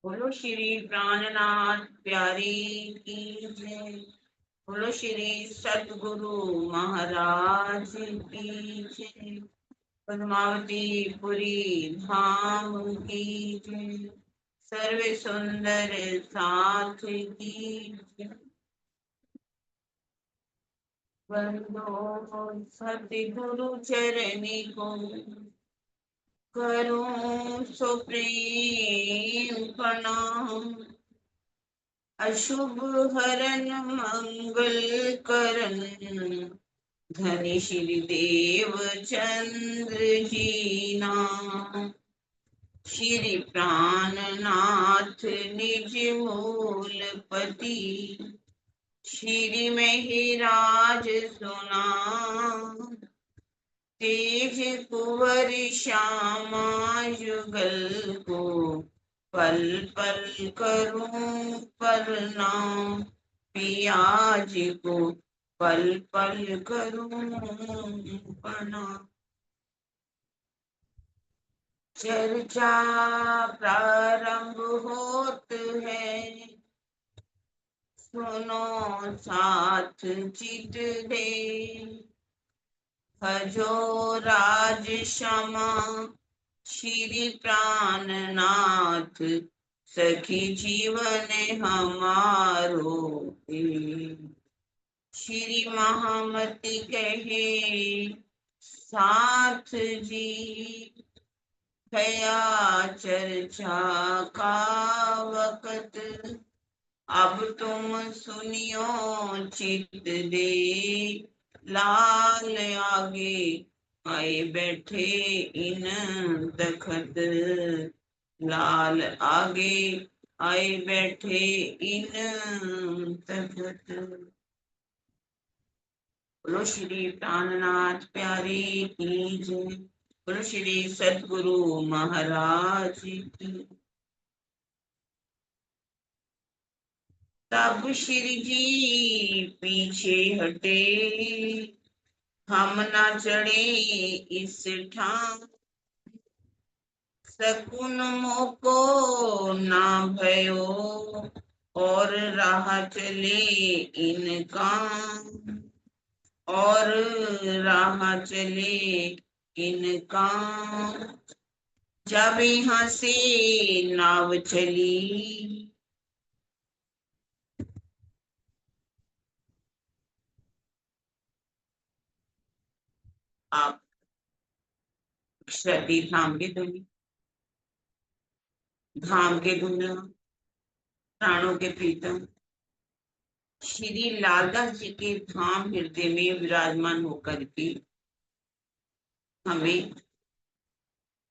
बोलो श्री प्राणनाथ प्यारी की जय। बोलो श्री सतगुरु महाराज की जय। पद्मावती पुरी धाम की जय। सर्वे सुंदर साथ की जय। वंदो सतगुरु चरणी को करूं सुप्रीम प्रणाम। अशुभ हरन मंगल करन धनी श्री देव चंद्र जी नाम। श्री प्राणनाथ निज मूलपति श्री महिराज सुना। तेज कुंवर श्यामा युगल को पल पल करूं प्रणाम। पियाज को पल पल करूं प्रणाम। चर्चा प्रारंभ होत है सुनो साथ चित दे। भजो राज क्षमा श्री प्राणनाथ सखी जीवन हमारो। श्री महामति कहे साथ जी भया चर्चा का वक्त। अब तुम सुनियो चित दे लाल आगे आए बैठे इन दखत। लाल आगे आए बैठे इन दखत। बोलो श्री प्राणनाथ प्यारे की जय। बोलो श्री सतगुरु महाराज की। तब श्री जी पीछे हटे हम ना चढ़े इस ठाम। सकुन मोको ना भयो और राह चले इनका। और राह चले इनका। जब यहाँ से नाव चली आप क्षति धाम के धनी धाम के धुना प्राणों के प्रीतम श्री लालदास जी के धाम हृदय में विराजमान होकर के हमें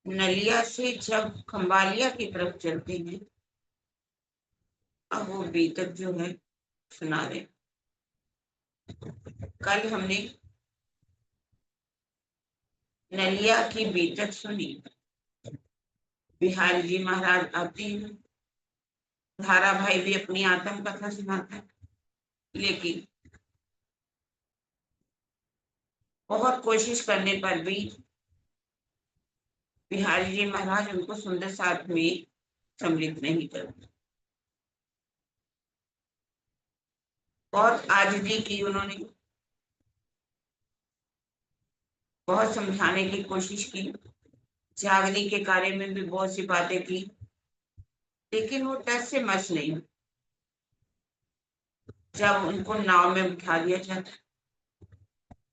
नलिया से जब खंबालिया की तरफ चलते हैं। अब वो बीतक जो है सुना रहे। कल हमने नलिया की बीतक सुनी। बिहारी जी महाराज आते हैं। धारा भाई भी अपनी आत्म कथा सुनाता है। लेकिन बहुत कोशिश करने पर भी बिहारी जी महाराज उनको सुंदर साथ में सम्मिलित नहीं करते। बहुत आजिज़ी की उन्होंने। बहुत समझाने की कोशिश की। जागने के कार्य में भी बहुत सी बातें की। लेकिन वो टस से मस नहीं। जब उनको नाव में बिठा दिया जाता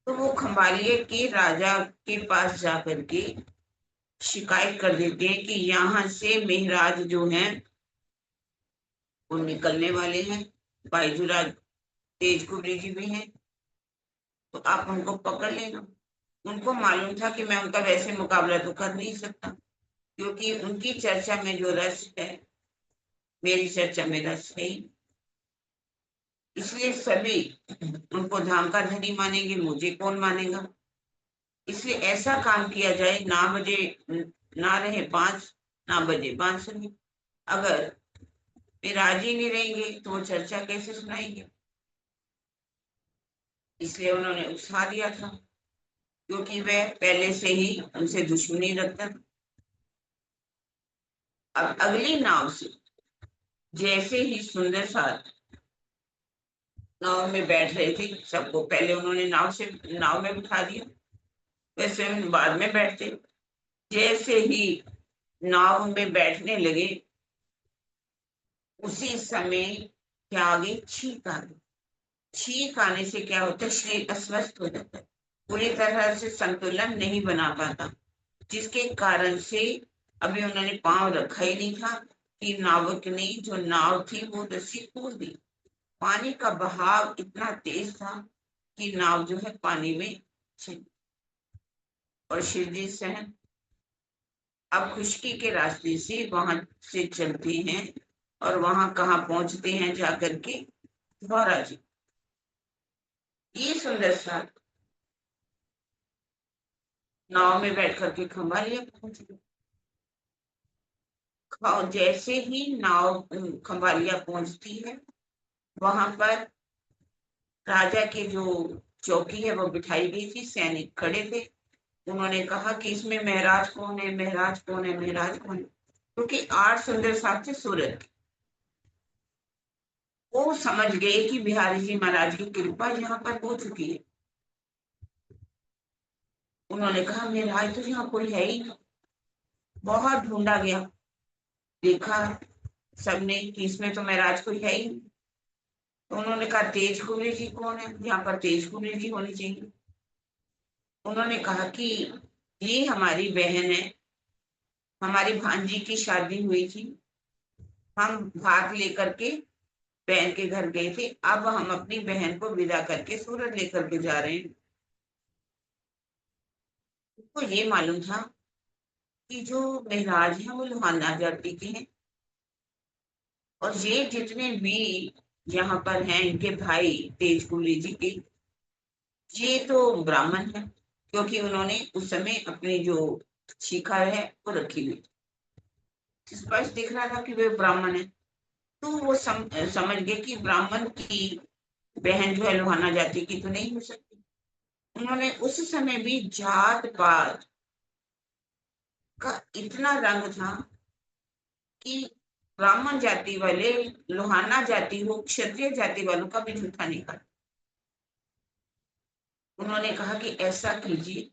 तो वो खंबालिये के राजा के पास जाकर के शिकायत कर देते हैं कि यहाँ से मेहराज जो हैं वो निकलने वाले हैं। बाईजूराज तेज कुबरी जी भी हैं तो आप उनको पकड़ लेना। उनको मालूम था कि मैं उनका वैसे मुकाबला तो कर नहीं सकता क्योंकि उनकी चर्चा में जो रस है मेरी चर्चा में रस है। इसलिए सभी उनको धाम का धनी मानेंगे, मुझे कौन मानेगा। इसलिए ऐसा काम किया जाए ना बजे ना रहे 5 ना बजे बांसुरी। अगर वे राजी नहीं रहेंगे तो वो चर्चा कैसे सुनाएंगे। इसलिए उन्होंने उकसा दिया था क्योंकि वह पहले से ही उनसे दुश्मनी रखता था। अब अगली नाव से जैसे ही सुंदर साथ नाव में बैठ रहे थे, सबको पहले उन्होंने नाव में बिठा दिया, वैसे हम बाद में बैठते। जैसे ही नाव में बैठने लगे, उसी समय क्या आ गई, छींक आ गई। छींक आने से क्या होता है, शरीर अस्वस्थ हो जाता है, पूरी तरह से संतुलन नहीं बना पाता, जिसके कारण से अभी उन्होंने पांव रखा ही नहीं था कि नावक ने जो नाव थी वो रस्सी खोल दी। पानी का बहाव इतना तेज था कि नाव जो है पानी में चली। और शिव जी सहन अब खुशकी के रास्ते से वहां से चलते हैं, और वहां कहाँ पहुंचते हैं जाकर के, द्वारा जी। ये सुंदर सा नाव में बैठ करके खंबालिया पहुंच गए। जैसे ही नाव खंबालिया पहुंचती है, वहां पर राजा की जो चौकी है वो बिठाई गई थी, सैनिक खड़े थे। उन्होंने कहा कि इसमें महराज कौन है, महराज कौन है, महराज कौन है, क्योंकि 8 सुंदर साथ थे सूरत के। वो समझ गए कि बिहारी जी महाराज की कृपा यहाँ पर हो चुकी है। उन्होंने कहा महराज तो यहाँ कोई है ही नहीं। बहुत ढूंढा गया, देखा सबने कि इसमें तो महराज कोई है ही नहीं। तो उन्होंने कहा तेज कुबरी जी कौन है, यहाँ पर तेज कुबरी जी होनी चाहिए। उन्होंने कहा कि ये हमारी बहन है, हमारी भांजी की शादी हुई थी, हम भाग लेकर के बहन के घर गए थे, अब हम अपनी बहन को विदा करके सूरत लेकर के जा रहे हैं। तो ये मालूम था कि जो महराज हैं वो लोहाना जाति के हैं, और ये जितने भी यहाँ पर हैं इनके भाई तेज कुली जी के, ये तो ब्राह्मण है, क्योंकि उन्होंने उस समय अपनी जो शिखा है वो रखी हुई थी। स्पष्ट दिख रहा था कि वे ब्राह्मण है। तो वो समझ गए कि ब्राह्मण की बहन जो है लोहाना जाति की तो नहीं हो सकती। उन्होंने उस समय भी जात पात का इतना रंग था कि ब्राह्मण जाति वाले लोहाना जाति हो, क्षत्रिय जाति वालों का भी जूठा नहीं काटा। उन्होंने कहा कि ऐसा कीजिए,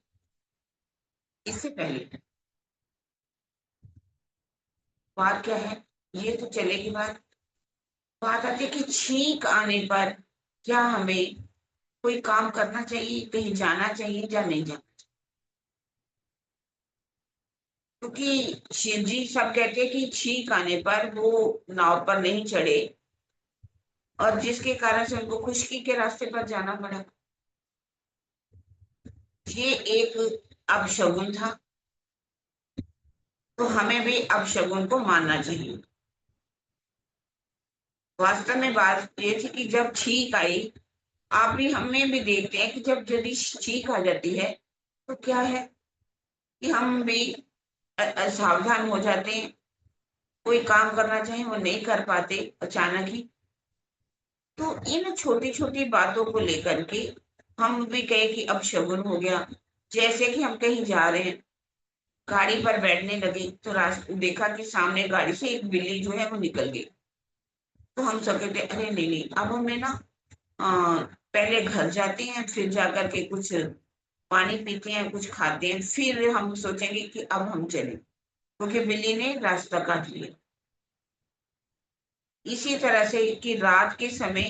इससे पहले बात क्या है, ये तो चलेगी बात। बात आती है कि छींक आने पर क्या हमें कोई काम करना चाहिए, कहीं जाना चाहिए या नहीं जाना। क्योंकि शिव जी सब कहते हैं कि छींक आने पर वो नाव पर नहीं चढ़े, और जिसके कारण से उनको खुशकी के रास्ते पर जाना पड़ा। ये एक अपशगुन था, तो हमें भी अपशगुन को मानना चाहिए। वास्तव में बात ये थी कि जब छींक आई, आप भी हमें भी देखते हैं कि जब यदि छींक आ जाती है तो क्या है कि हम भी सावधान हो जाते हैं, कोई काम करना चाहे वो नहीं कर पाते अचानक ही। तो इन छोटी छोटी बातों को लेकर के हम भी कहे कि अब शगुन हो गया। जैसे कि हम कहीं जा रहे हैं, गाड़ी पर बैठने लगे तो रास्ते देखा कि सामने गाड़ी से एक बिल्ली जो है वो निकल गई। तो हम सब कहते अरे नहीं नहीं, अब हमें ना पहले घर जाते हैं, फिर जाकर के कुछ पानी पीते हैं, कुछ खाते हैं, फिर हम सोचेंगे कि अब हम चले, क्योंकि बिल्ली ने रास्ता काट लिया। इसी तरह से कि रात के समय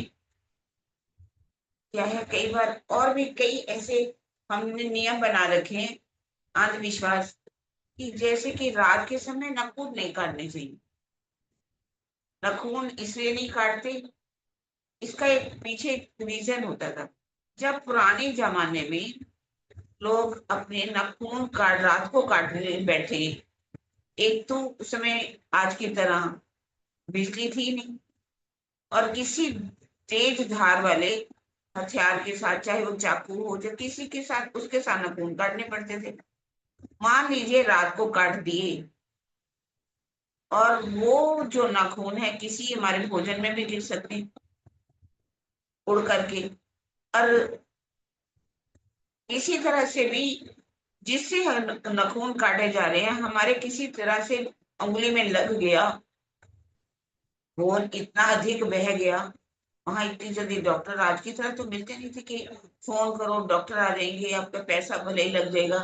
क्या है, कई बार और भी कई ऐसे हमने नियम बना रखे हैं, अंधविश्वास, कि जैसे कि रात के समय नाखून नहीं काटने चाहिए। नाखून इसलिए नहीं काटते, इसका एक पीछे रीजन होता था। जब पुराने जमाने में लोग अपने नाखून काट रात को काटने बैठे, एक तो उस समय आज की तरह बिजली थी नहीं, और किसी तेज धार वाले हथियार के साथ, चाहे वो चाकू हो या किसी के साथ, उसके साथ नाखून काटने पड़ते थे। मान लीजिए रात को काट दिए, और वो जो नाखून है किसी हमारे भोजन में भी गिर सकते हैं उड़ करके। और इसी तरह से भी जिससे नाखून काटे जा रहे हैं, हमारे किसी तरह से उंगली में लग गया, खून इतना अधिक बह गया, वहां इतनी जल्दी डॉक्टर आज की तरह तो मिलते नहीं थे कि फोन करो डॉक्टर आ जाएंगे, आपका पैसा भले ही लग जाएगा।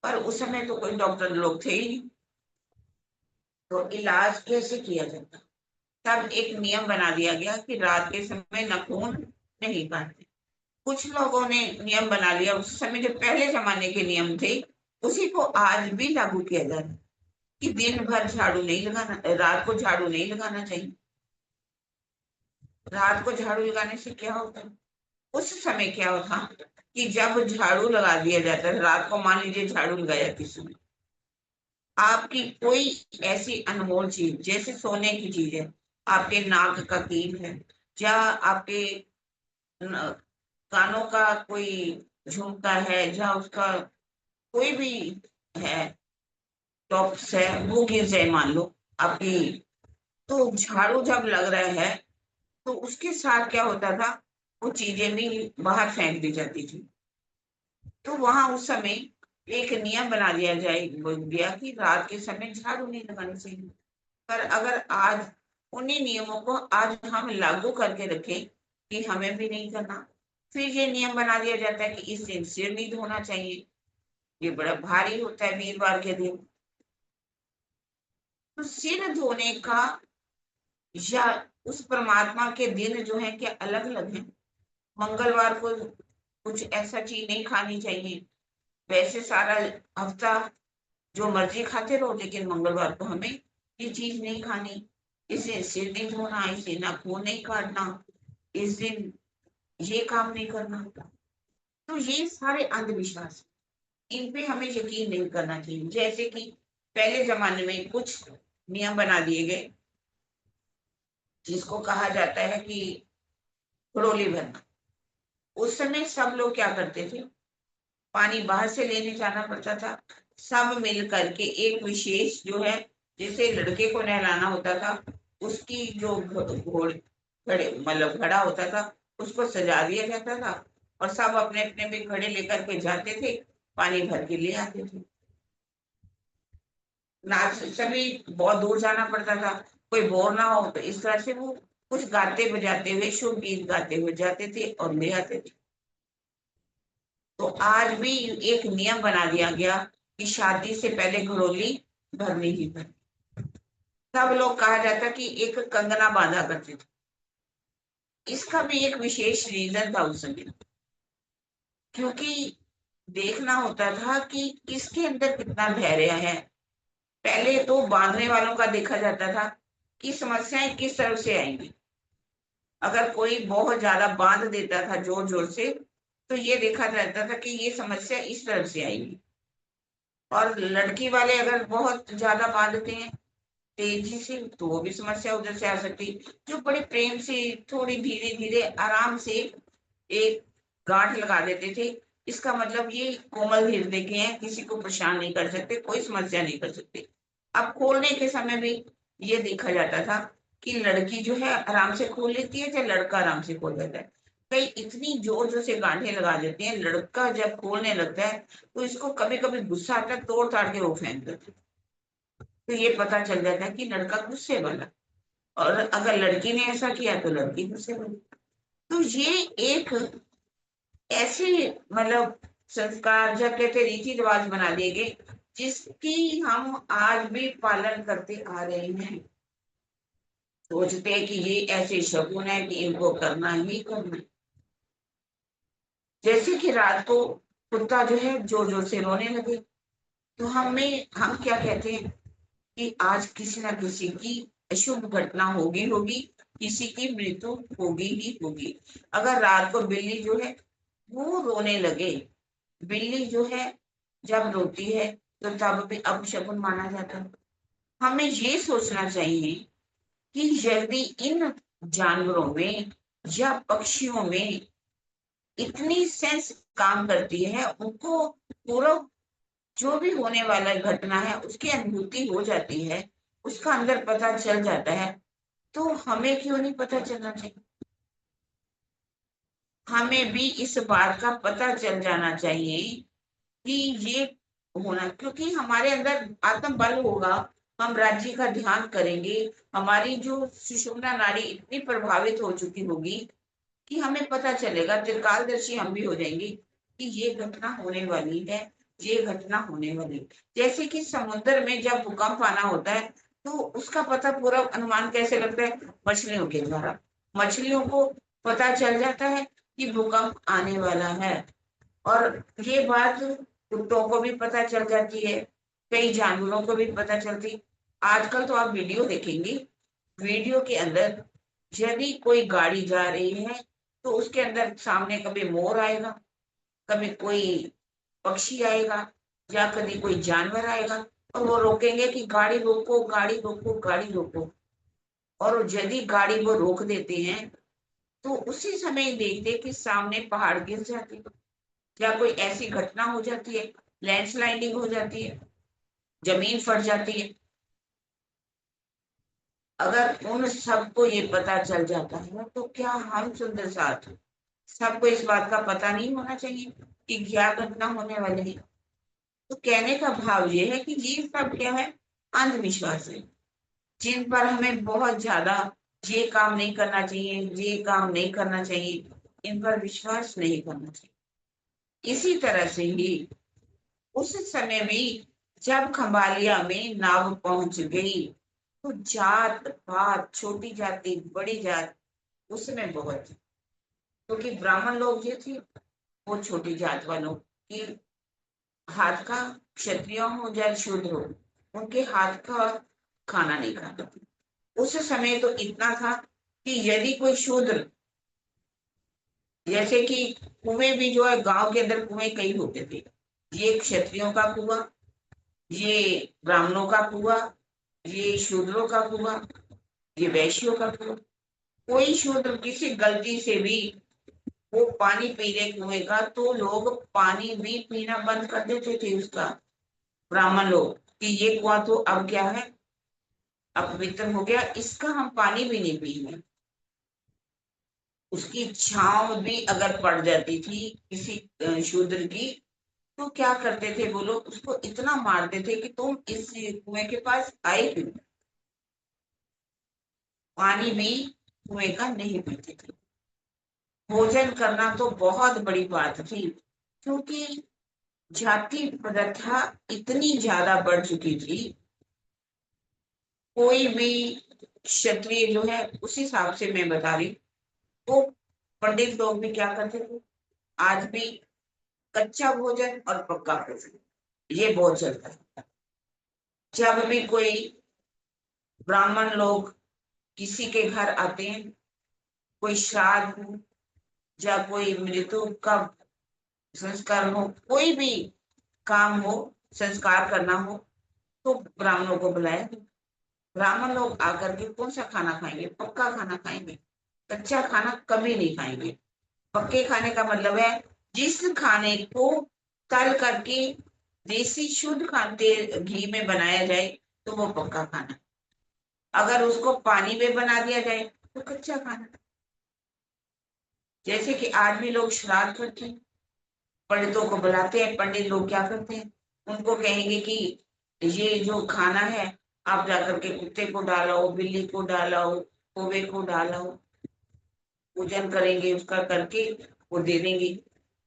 पर उस समय तो कोई डॉक्टर लोग थे ही नहीं, तो इलाज कैसे किया जाता। तब एक नियम बना दिया गया कि रात के समय नाखून नहीं काटते। कुछ लोगों ने नियम बना लिया, उस समय जो पहले जमाने के नियम थे उसी को आज भी लागू किया जा रहा है कि दिन भर झाड़ू नहीं लगाना, रात को झाड़ू नहीं लगाना चाहिए। रात को झाड़ू लगाने से क्या होता है, उस समय क्या होता कि जब झाड़ू लगा दिया जाता है रात को, मान लीजिए झाड़ू लगाया किसी ने, आपकी कोई ऐसी अनमोल चीज जैसे सोने की चीज है, आपके नाक का कील है, या आपके कानों का कोई झुमका है, या उसका कोई भी है, टॉप्स है, वो गिर जाए मान लो आपकी, तो झाड़ू जब लग रहा है तो उसके साथ क्या होता था, वो चीजें भी बाहर फेंक दी जाती थी। तो वहां उस समय एक नियम बना दिया जाए गया कि रात के समय झाड़ू नहीं लगानी चाहिए। पर अगर आज उन्हीं नियमों को आज हम लागू करके रखें कि हमें भी नहीं करना, फिर ये नियम बना दिया जाता है कि इस दिन सिर नहीं धोना चाहिए, ये बड़ा भारी होता है वीरवार के दिन। तो सिर धोने का या उस परमात्मा के दिन जो है क्या अलग अलग है। मंगलवार को कुछ ऐसा चीज नहीं खानी चाहिए, वैसे सारा हफ्ता जो मर्जी खाते रहो, लेकिन मंगलवार को हमें ये चीज नहीं खानी, इसे सिर नहीं धोना, इसे नाखून नहीं काटना, इस दिन ये काम नहीं करना। तो ये सारे अंधविश्वास, इन पे हमें यकीन नहीं करना चाहिए। जैसे कि पहले जमाने में कुछ नियम बना दिए गए जिसको कहा जाता है कि घड़ोली भरना। उस समय सब लोग क्या करते थे, पानी बाहर से लेने जाना पड़ता था, सब मिल करके एक विशेष जो है, जैसे लड़के को नहलाना होता था, उसकी जो घड़े मतलब घड़ा होता था उसको सजा दिया जाता था, और सब अपने अपने भी घड़े लेकर के जाते थे, पानी भर के ले आते थे। नाच सभी बहुत दूर जाना पड़ता था, कोई बोर ना हो, तो इस तरह से वो कुछ गाते बजाते हुए शुभ गीत गाते हुए जाते थे और ले आते थे। तो आज भी एक नियम बना दिया गया कि शादी से पहले घड़ोली भरनी ही भरनी। सब लोग कहा जाता कि एक कंगना बांधा करते थे। इसका भी एक विशेष रीजन था उस समय, क्योंकि देखना होता था कि किसके अंदर कितना धैर्य है। पहले तो बांधने वालों का देखा जाता था कि समस्याएं किस तरफ से आएंगी। अगर कोई बहुत ज्यादा बांध देता था जोर जोर से, तो ये देखा जाता था कि ये समस्या इस तरफ से आएगी। और लड़की वाले अगर बहुत ज्यादा बांधते हैं तेजी से, तो वो भी समस्या उधर से आ सकती। जो बड़े प्रेम से थोड़ी धीरे धीरे आराम से एक गांठ लगा देते थे, इसका मतलब ये कोमल हृदय के हैं, किसी को परेशान नहीं कर सकते, कोई समस्या नहीं कर सकते। अब खोलने के समय भी ये देखा जाता था कि लड़की जो है आराम से खोल लेती है या लड़का आराम से खोल लेता है। कई इतनी जोर जोर से गांठें लगा देते हैं, लड़का जब खोलने लगता है तो इसको कभी कभी गुस्सा आता है, तोड़ ताड़ के वो फेंक देता है। तो ये पता चल जाता है कि लड़का गुस्से वाला, और अगर लड़की ने ऐसा किया तो लड़की गुस्से वाली। तो ये एक ऐसे मतलब संस्कार जब कहते रीति रिवाज बना दिए गए जिसकी हम आज भी पालन करते आ रहे हैं। सोचते हैं कि ये ऐसे शगुन है कि इनको करना ही करना है। जैसे कि रात को कुत्ता जो है जोर जोर से रोने लगे, तो हम क्या कहते हैं कि आज किसी ना किसी की अशुभ घटना होगी होगी, किसी की मृत्यु होगी ही होगी। अगर रात को बिल्ली जो है वो रोने लगे, बिल्ली जो है जब रोती है तो तब भी अपशकुन माना जाता है। हमें ये सोचना चाहिए कि यदि इन जानवरों में या पक्षियों में इतनी सेंस काम करती है, उनको पूरा जो भी होने वाला घटना है उसकी अनुभूति हो जाती है, उसका अंदर पता चल जाता है, तो हमें क्यों नहीं पता चलना चाहिए। हमें भी इस बात का पता चल जाना चाहिए कि ये होना, क्योंकि हमारे अंदर आत्मबल होगा हम राज्य का ध्यान करेंगे, हमारी जो सुषुम्ना नाड़ी इतनी प्रभावित हो चुकी होगी कि हमें पता चलेगा, त्रिकालदर्शी हम भी हो जाएंगे कि ये घटना होने वाली है, ये घटना होने वाली है। जैसे कि समुद्र में जब भूकंप आना होता है तो उसका पता पूरा अनुमान कैसे लगता है? मछलियों के द्वारा। मछलियों को पता चल जाता है कि भूकंप आने वाला है, और ये बात कुत्तों को भी पता चल जाती है, कई जानवरों को भी पता चलती। आजकल तो आप वीडियो देखेंगे, वीडियो के अंदर यदि कोई गाड़ी जा रही है तो उसके अंदर सामने कभी मोर आएगा, कभी कोई पक्षी आएगा, या कभी कोई जानवर आएगा, और वो रोकेंगे कि गाड़ी रोको, गाड़ी रोको, गाड़ी रोको। और यदि गाड़ी वो रोक देते हैं तो उसी समय देखते हैं कि सामने पहाड़ गिर जाते हैं, या कोई ऐसी घटना हो जाती है, लैंडस्लाइडिंग हो जाती है, जमीन फट जाती है। अगर उन सबको ये पता चल जाता है तो क्या हम सुंदर साथ सबको इस बात का पता नहीं होना चाहिए कि क्या घटना होने वाली है? तो कहने का भाव ये है कि ये सब क्या है? अंधविश्वास है, जिन पर हमें बहुत ज्यादा, ये काम नहीं करना चाहिए, ये काम नहीं करना चाहिए, इन पर विश्वास नहीं करना चाहिए। इसी तरह से ही उस समय भी जब खंबालिया में नाव पहुंच गई तो जात पात, छोटी जाति बड़ी जात उसमें बहुत थी। क्योंकि ब्राह्मण लोग जो थे वो छोटी जात वालों की हाथ का, क्षत्रिय हो या शूद्र हो, उनके हाथ का खाना नहीं खाता। उस समय तो इतना था कि यदि कोई शूद्र, जैसे कि कुएं भी जो है गांव के अंदर कुएं कई होते थे, ये क्षत्रियों का कुआं, ये ब्राह्मणों का कुआं, ये शूद्रों का कुआं, ये वैश्यों का कुआं। कोई शूद्र किसी गलती से भी वो पानी पी ले कुएं का तो लोग पानी भी पीना बंद कर देते थे उसका, ब्राह्मण लोग, कि ये कुआं तो अब क्या है, अपवित्र हो गया, इसका हम पानी भी नहीं पिएंगे। उसकी छांव भी अगर पड़ जाती थी किसी शूद्र की तो क्या करते थे वो लोग? उसको इतना मारते थे कि तुम इस कुएं के पास आए क्यों? पानी भी कुएं का नहीं पीते थे। भोजन करना तो बहुत बड़ी बात थी, क्योंकि जाति प्रथा इतनी ज्यादा बढ़ चुकी थी। कोई भी क्षत्रिय जो है, उस हिसाब से मैं बता रही, वो पंडित लोग भी क्या करते थे, आज भी कच्चा भोजन और पक्का भोजन ये बहुत चलता है। जब भी कोई ब्राह्मण लोग किसी के घर आते हैं, कोई श्राद्ध हो या कोई मृत्यु का संस्कार हो, कोई भी काम हो, संस्कार करना हो, तो ब्राह्मणों को बुलाया। ब्राह्मण लोग आकर के कौन सा खाना खाएंगे? पक्का खाना खाएंगे, कच्चा खाना कभी नहीं खाएंगे। पक्के खाने का मतलब है जिस खाने को तल करके देसी शुद्ध तेल घी में बनाया जाए तो वो पक्का खाना। अगर उसको पानी में बना दिया जाए तो कच्चा खाना। जैसे कि आज भी लोग श्राद्ध करते हैं, पंडितों को बुलाते हैं, पंडित लोग क्या करते हैं, उनको कहेंगे कि ये जो खाना है आप जाकर के कुत्ते को डालाओ, बिल्ली को डालाओ, कौवे को डालाओ, पूजन करेंगे उसका करके वो दे देंगे।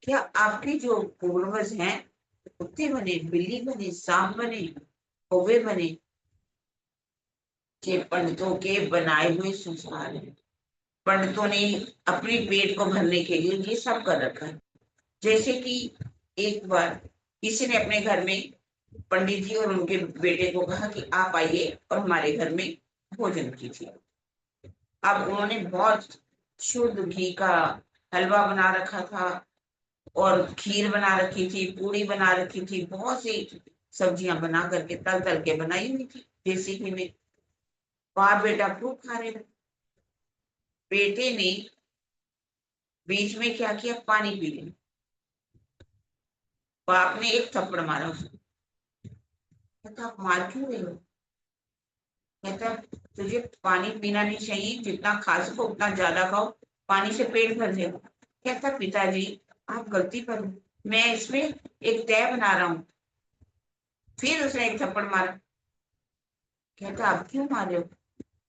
क्या आपके जो पूर्वज हैं कुत्ते बने, बिल्ली बने, सांप बने, कौवे बने? ये पंडितों के बनाए हुए संस्कार हैं। पंडितों ने अपने पेट को भरने के लिए ये सब कर रखा है। जैसे कि एक बार किसी ने अपने घर में पंडित जी और उनके बेटे को कहा कि आप आइए और हमारे घर में भोजन कीजिए। अब उन्होंने बहुत शुद्ध घी का हलवा बना रखा था, और खीर बना रखी थी, पूड़ी बना रखी थी, बहुत सी सब्जियां बना करके तल तल के बनाई हुई थी देसी घी में। बाप बेटा खूब खा रहे थे। बेटे ने बीच में क्या किया, पानी पी लिया। बाप ने एक थप्पड़ मारा उसको। कहता आप मार क्यों रहे हो? कहता तुझे पानी पीना नहीं चाहिए, जितना खा सको उतना ज्यादा खाओ, पानी से पेट भर जाएगा। कहता पिताजी आप गलती कर, मैं इसमें एक तय बना रहा हूँ। फिर उसने एक थप्पड़ मारा। कहता आप क्यों मार रहे हो?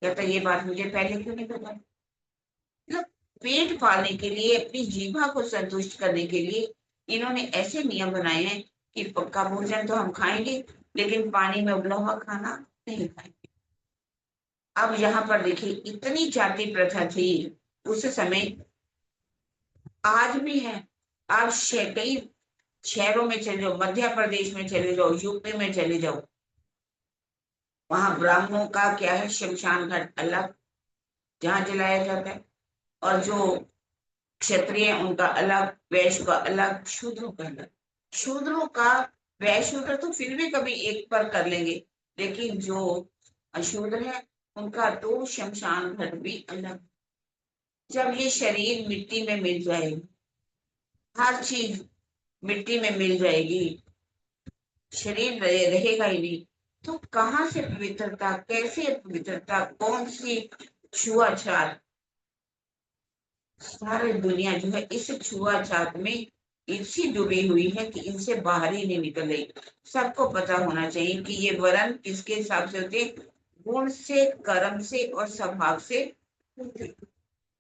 कहता ये बात मुझे पहले क्यों नहीं पता? मतलब पेट पालने के लिए, अपनी जीभा को संतुष्ट करने के लिए इन्होंने ऐसे नियम बनाए हैं कि पक्का भोजन तो हम खाएंगे, लेकिन पानी में उबला हुआ खाना नहीं खाएंगे। अब यहाँ पर देखिए, इतनी जाति प्रथा थी उस समय, आज भी है। आप कई शहरों में चले जाओ, मध्य प्रदेश में चले जाओ, यूपी में चले जाओ, वहां ब्राह्मणों का क्या है, शमशान घाट अलग जहाँ जलाया जाता है, और जो क्षत्रिय हैं उनका अलग, वैश्य का अलग, शूद्रों का अलग। शूद्रों का, वैश्य शूद्र तो फिर भी कभी एक पर कर लेंगे, लेकिन जो अशूद्र है उनका तो शमशान घाट भी अलग। जब ये शरीर मिट्टी में मिल जाएगी, हर चीज मिट्टी में मिल जाएगी, शरीर रहेगा ही नहीं, तो कहाँ से पवित्रता, कैसे पवित्रता, कौन सी छुआछात? सारी दुनिया जो है इस छुआछात में इसी डूबी हुई है कि इनसे बाहर ही नहीं निकल रही। सबको पता होना चाहिए कि ये वरण किसके हिसाब से होते, गुण से, कर्म से और स्वभाव से होते।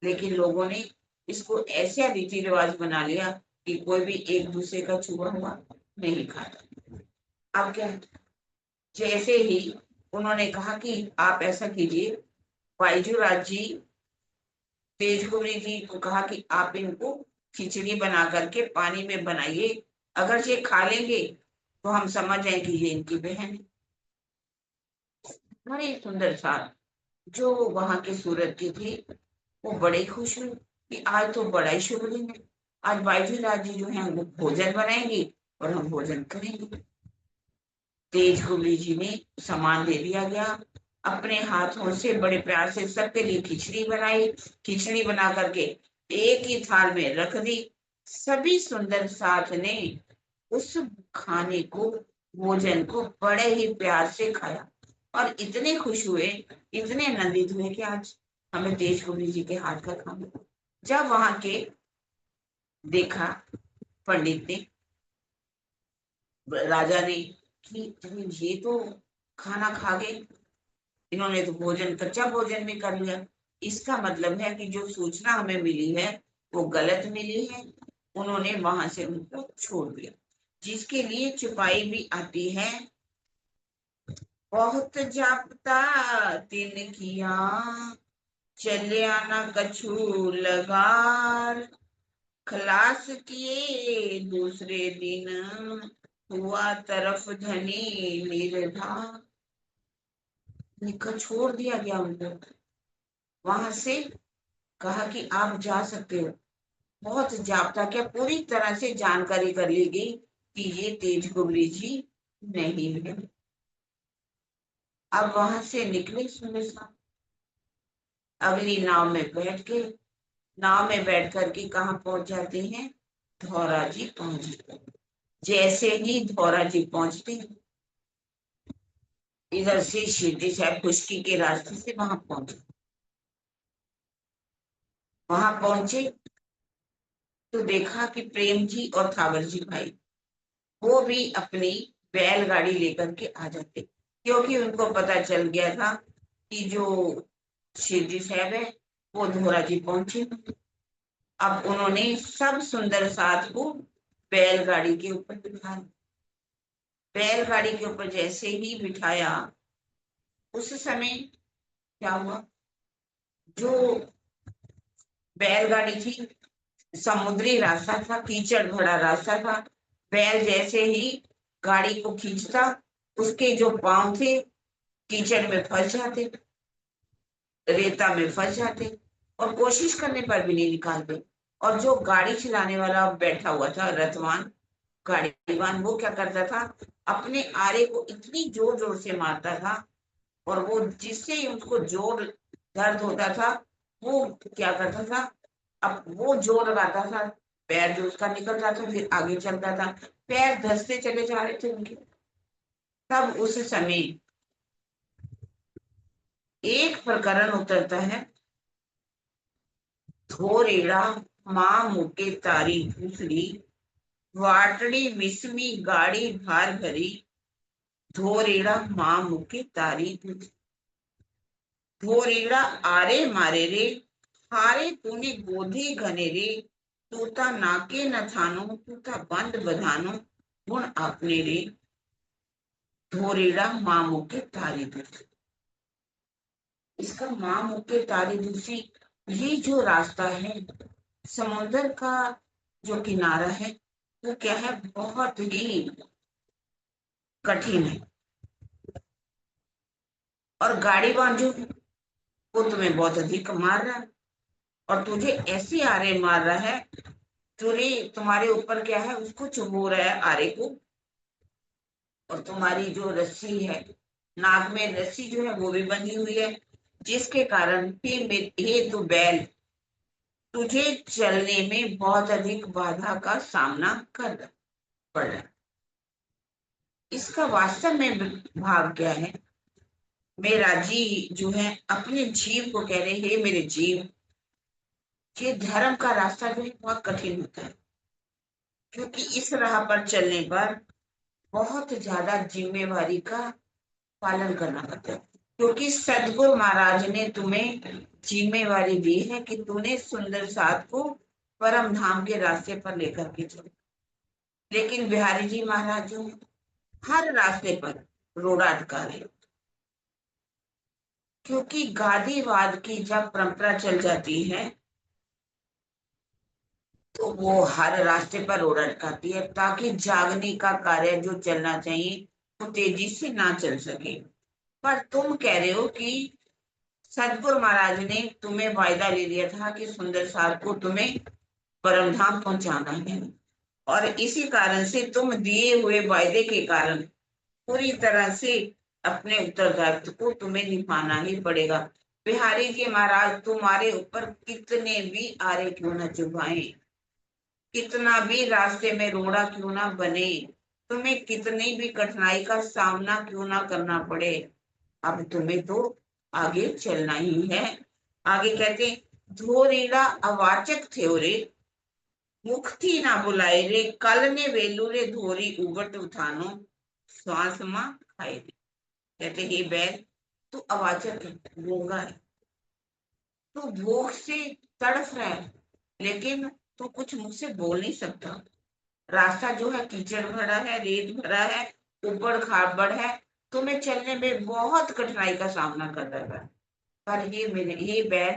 लेकिन लोगों ने इसको ऐसा रीति रिवाज बना लिया कि कोई भी एक दूसरे का छुआ हुआ नहीं खाता। अब क्या है? जैसे ही उन्होंने कहा कि आप ऐसा कीजिए, बायजूराज जी, तेजकुमारी जी को कहा कि आप इनको खिचड़ी बना करके पानी में बनाइए, अगर ये खा लेंगे तो हम समझ जाए कि ये इनकी बहन है। बड़ी सुंदर सा, जो वहां के सूरत की थी, वो बड़े खुश हुए कि आज तो बड़ा ही शुभ दिन है, आज बायजूलाल जी जो है वो भोजन बनाएंगे और हम भोजन करेंगे। तेज कुबली जी ने सामान दे दिया गया, अपने हाथों से बड़े प्यार से सबके लिए खिचड़ी बनाई, खिचड़ी बना करके एक ही थाल में रख दी। सभी सुंदर साथ ने उस खाने को, भोजन को बड़े ही प्यार से खाया, और इतने खुश हुए, इतने आनंदित हुए कि आज हमें तेज कुबली जी के हाथ का खाना। जब वहां के देखा पंडित ने, राजा ने, कि ये तो खाना खा गए, इन्होंने तो भोजन, कच्चा भोजन भी कर लिया, इसका मतलब है कि जो सूचना हमें मिली है वो गलत मिली है। उन्होंने वहां से उनको छोड़ दिया, जिसके लिए चुपाई भी आती है। बहुत जापता दिन किया, चले आना कछू लगार, खलास किए दूसरे दिन, हुआ तरफ धनी निर्धार। निकल छोड़ दिया गया उनको, वहां से कहा कि आप जा सकते हो। बहुत जाब्ता क्या, पूरी तरह से जानकारी कर ली गई कि ये तेज कुबरी जी नहीं है। अब वहां से निकले सुबह शाम, अगली नाव में बैठ के, नाव में बैठ करके कहाँ पहुंच जाते हैं, धौरा जी पहुंच गए। जैसे ही धौरा जी पहुंचते हैं, इधर से शिरडी साहब खुशकी के रास्ते से वहां पहुंचे। वहां पहुंचे तो देखा कि प्रेम जी और थावर जी भाई, वो भी अपनी बैलगाड़ी लेकर के आ जाते, क्योंकि उनको पता चल गया था कि जो शिवजी साहब है वो धोरा जी पहुंचे। अब उन्होंने सब सुंदर साथ को बैलगाड़ी के ऊपर बिठाया। बैलगाड़ी के ऊपर जैसे ही बिठाया, उस समय क्या हुआ, जो बैलगाड़ी थी, समुद्री रास्ता था, कीचड़ भरा रास्ता था, बैल जैसे ही गाड़ी को खींचता, उसके जो पांव थे कीचड़ में फंस जाते, रेता में फंस जाते, और कोशिश करने पर भी नहीं निकालते। और जो गाड़ी चलाने वाला बैठा हुआ था, रथवान, गाड़ीवान, वो क्या करता था, अपने आरे को इतनी जोर जोर से मारता था, और वो जिससे उसको जोर दर्द होता था, वो क्या करता था, अब वो जोर लगाता था, पैर जो उसका निकल जाता था, फिर आगे चलता था, पैर धंसते चले जा रहे थे उनके। तब उस समय एक प्रकरण उतरता है, थोरेड़ा माँ मुके तारी भूसड़ी, वाटड़ी विस्मी गाड़ी भार भरी, धोरेड़ा माँ मुके तारी भूसड़ी। धोरीड़ा आरे मारे रे, हारे तूने गोधे घने रे, तूता नाके न थानो, तूता बंद बधानो, गुण आपने रे, धोरीड़ा माँ मुके तारी दूसी। इसका माँ मुके तारी दूसी, ये जो रास्ता है समुद्र का, जो किनारा है वो क्या है, बहुत ही कठिन है। और गाड़ी बांझो, वो तुम्हें बहुत अधिक मार रहा है, और तुझे ऐसे आरे मार रहा है, तुम्हारे ऊपर क्या है, उसको चुभो रहा है आरे को। और तुम्हारी जो रस्सी है, नाक में रस्सी जो है वो भी बंधी हुई है, जिसके कारण हे तू बैल, तुझे चलने में बहुत अधिक बाधा का सामना कर पड़ रहा है। इसका वास्तव में भाव क्या है, मेरा जी जो है अपने जीव को कह रहे, हे मेरे जीव, ये धर्म का रास्ता जो है बहुत कठिन होता है, क्योंकि इस राह पर चलने पर बहुत ज्यादा जिम्मेवारी का पालन करना पड़ता है। क्योंकि सदगुरु महाराज ने तुम्हें जिम्मेवारी दी है कि तूने सुंदर साध को परम धाम के रास्ते पर लेकर के चलो। लेकिन बिहारी जी महाराज जो है, हर रास्ते पर रोड़ा अटका रहे, क्योंकि गादीवाद की जब परंपरा चल जाती है तो वो हर रास्ते पर रोड़ा अटकाती है, ताकि जागने का कार्य जो चलना चाहिए वो तेजी से ना चल सके। पर तुम कह रहे हो कि सदगुरु महाराज ने तुम्हें वायदा ले लिया था कि सुंदर सार को तुम्हें परम धाम पहुंचाना है, और इसी कारण से तुम दिए हुए वायदे के कारण पूरी तरह से अपने उत्तरदायित्व को तुम्हें निभाना ही पड़ेगा। बिहारी जी महाराज तुम्हारे ऊपर कितने भी आरे क्यों न चुभाएं, कितना भी रास्ते में रोड़ा क्यों ना बने, तुम्हें कितनी भी कठिनाई का सामना क्यों ना करना पड़े, अब तुम्हें तो आगे चलना ही है। आगे कहते, धोरीड़ा अवाचक थे रे, मुक्ति ना बुलाए रे, कल ने वेलू रे धोरी उबट उठानो, श्वास मां खाए रे। कहते, हे बैल, तू अवाचक है, गूंगा है, तू भूख से तड़फ रहा है, लेकिन तू कुछ मुझसे बोल नहीं सकता। रास्ता जो है कीचड़ भरा है, रेत भरा है, ऊबड़ खाबड़ है, तुम्हें चलने में बहुत कठिनाई का सामना करना है। पर ये बैल,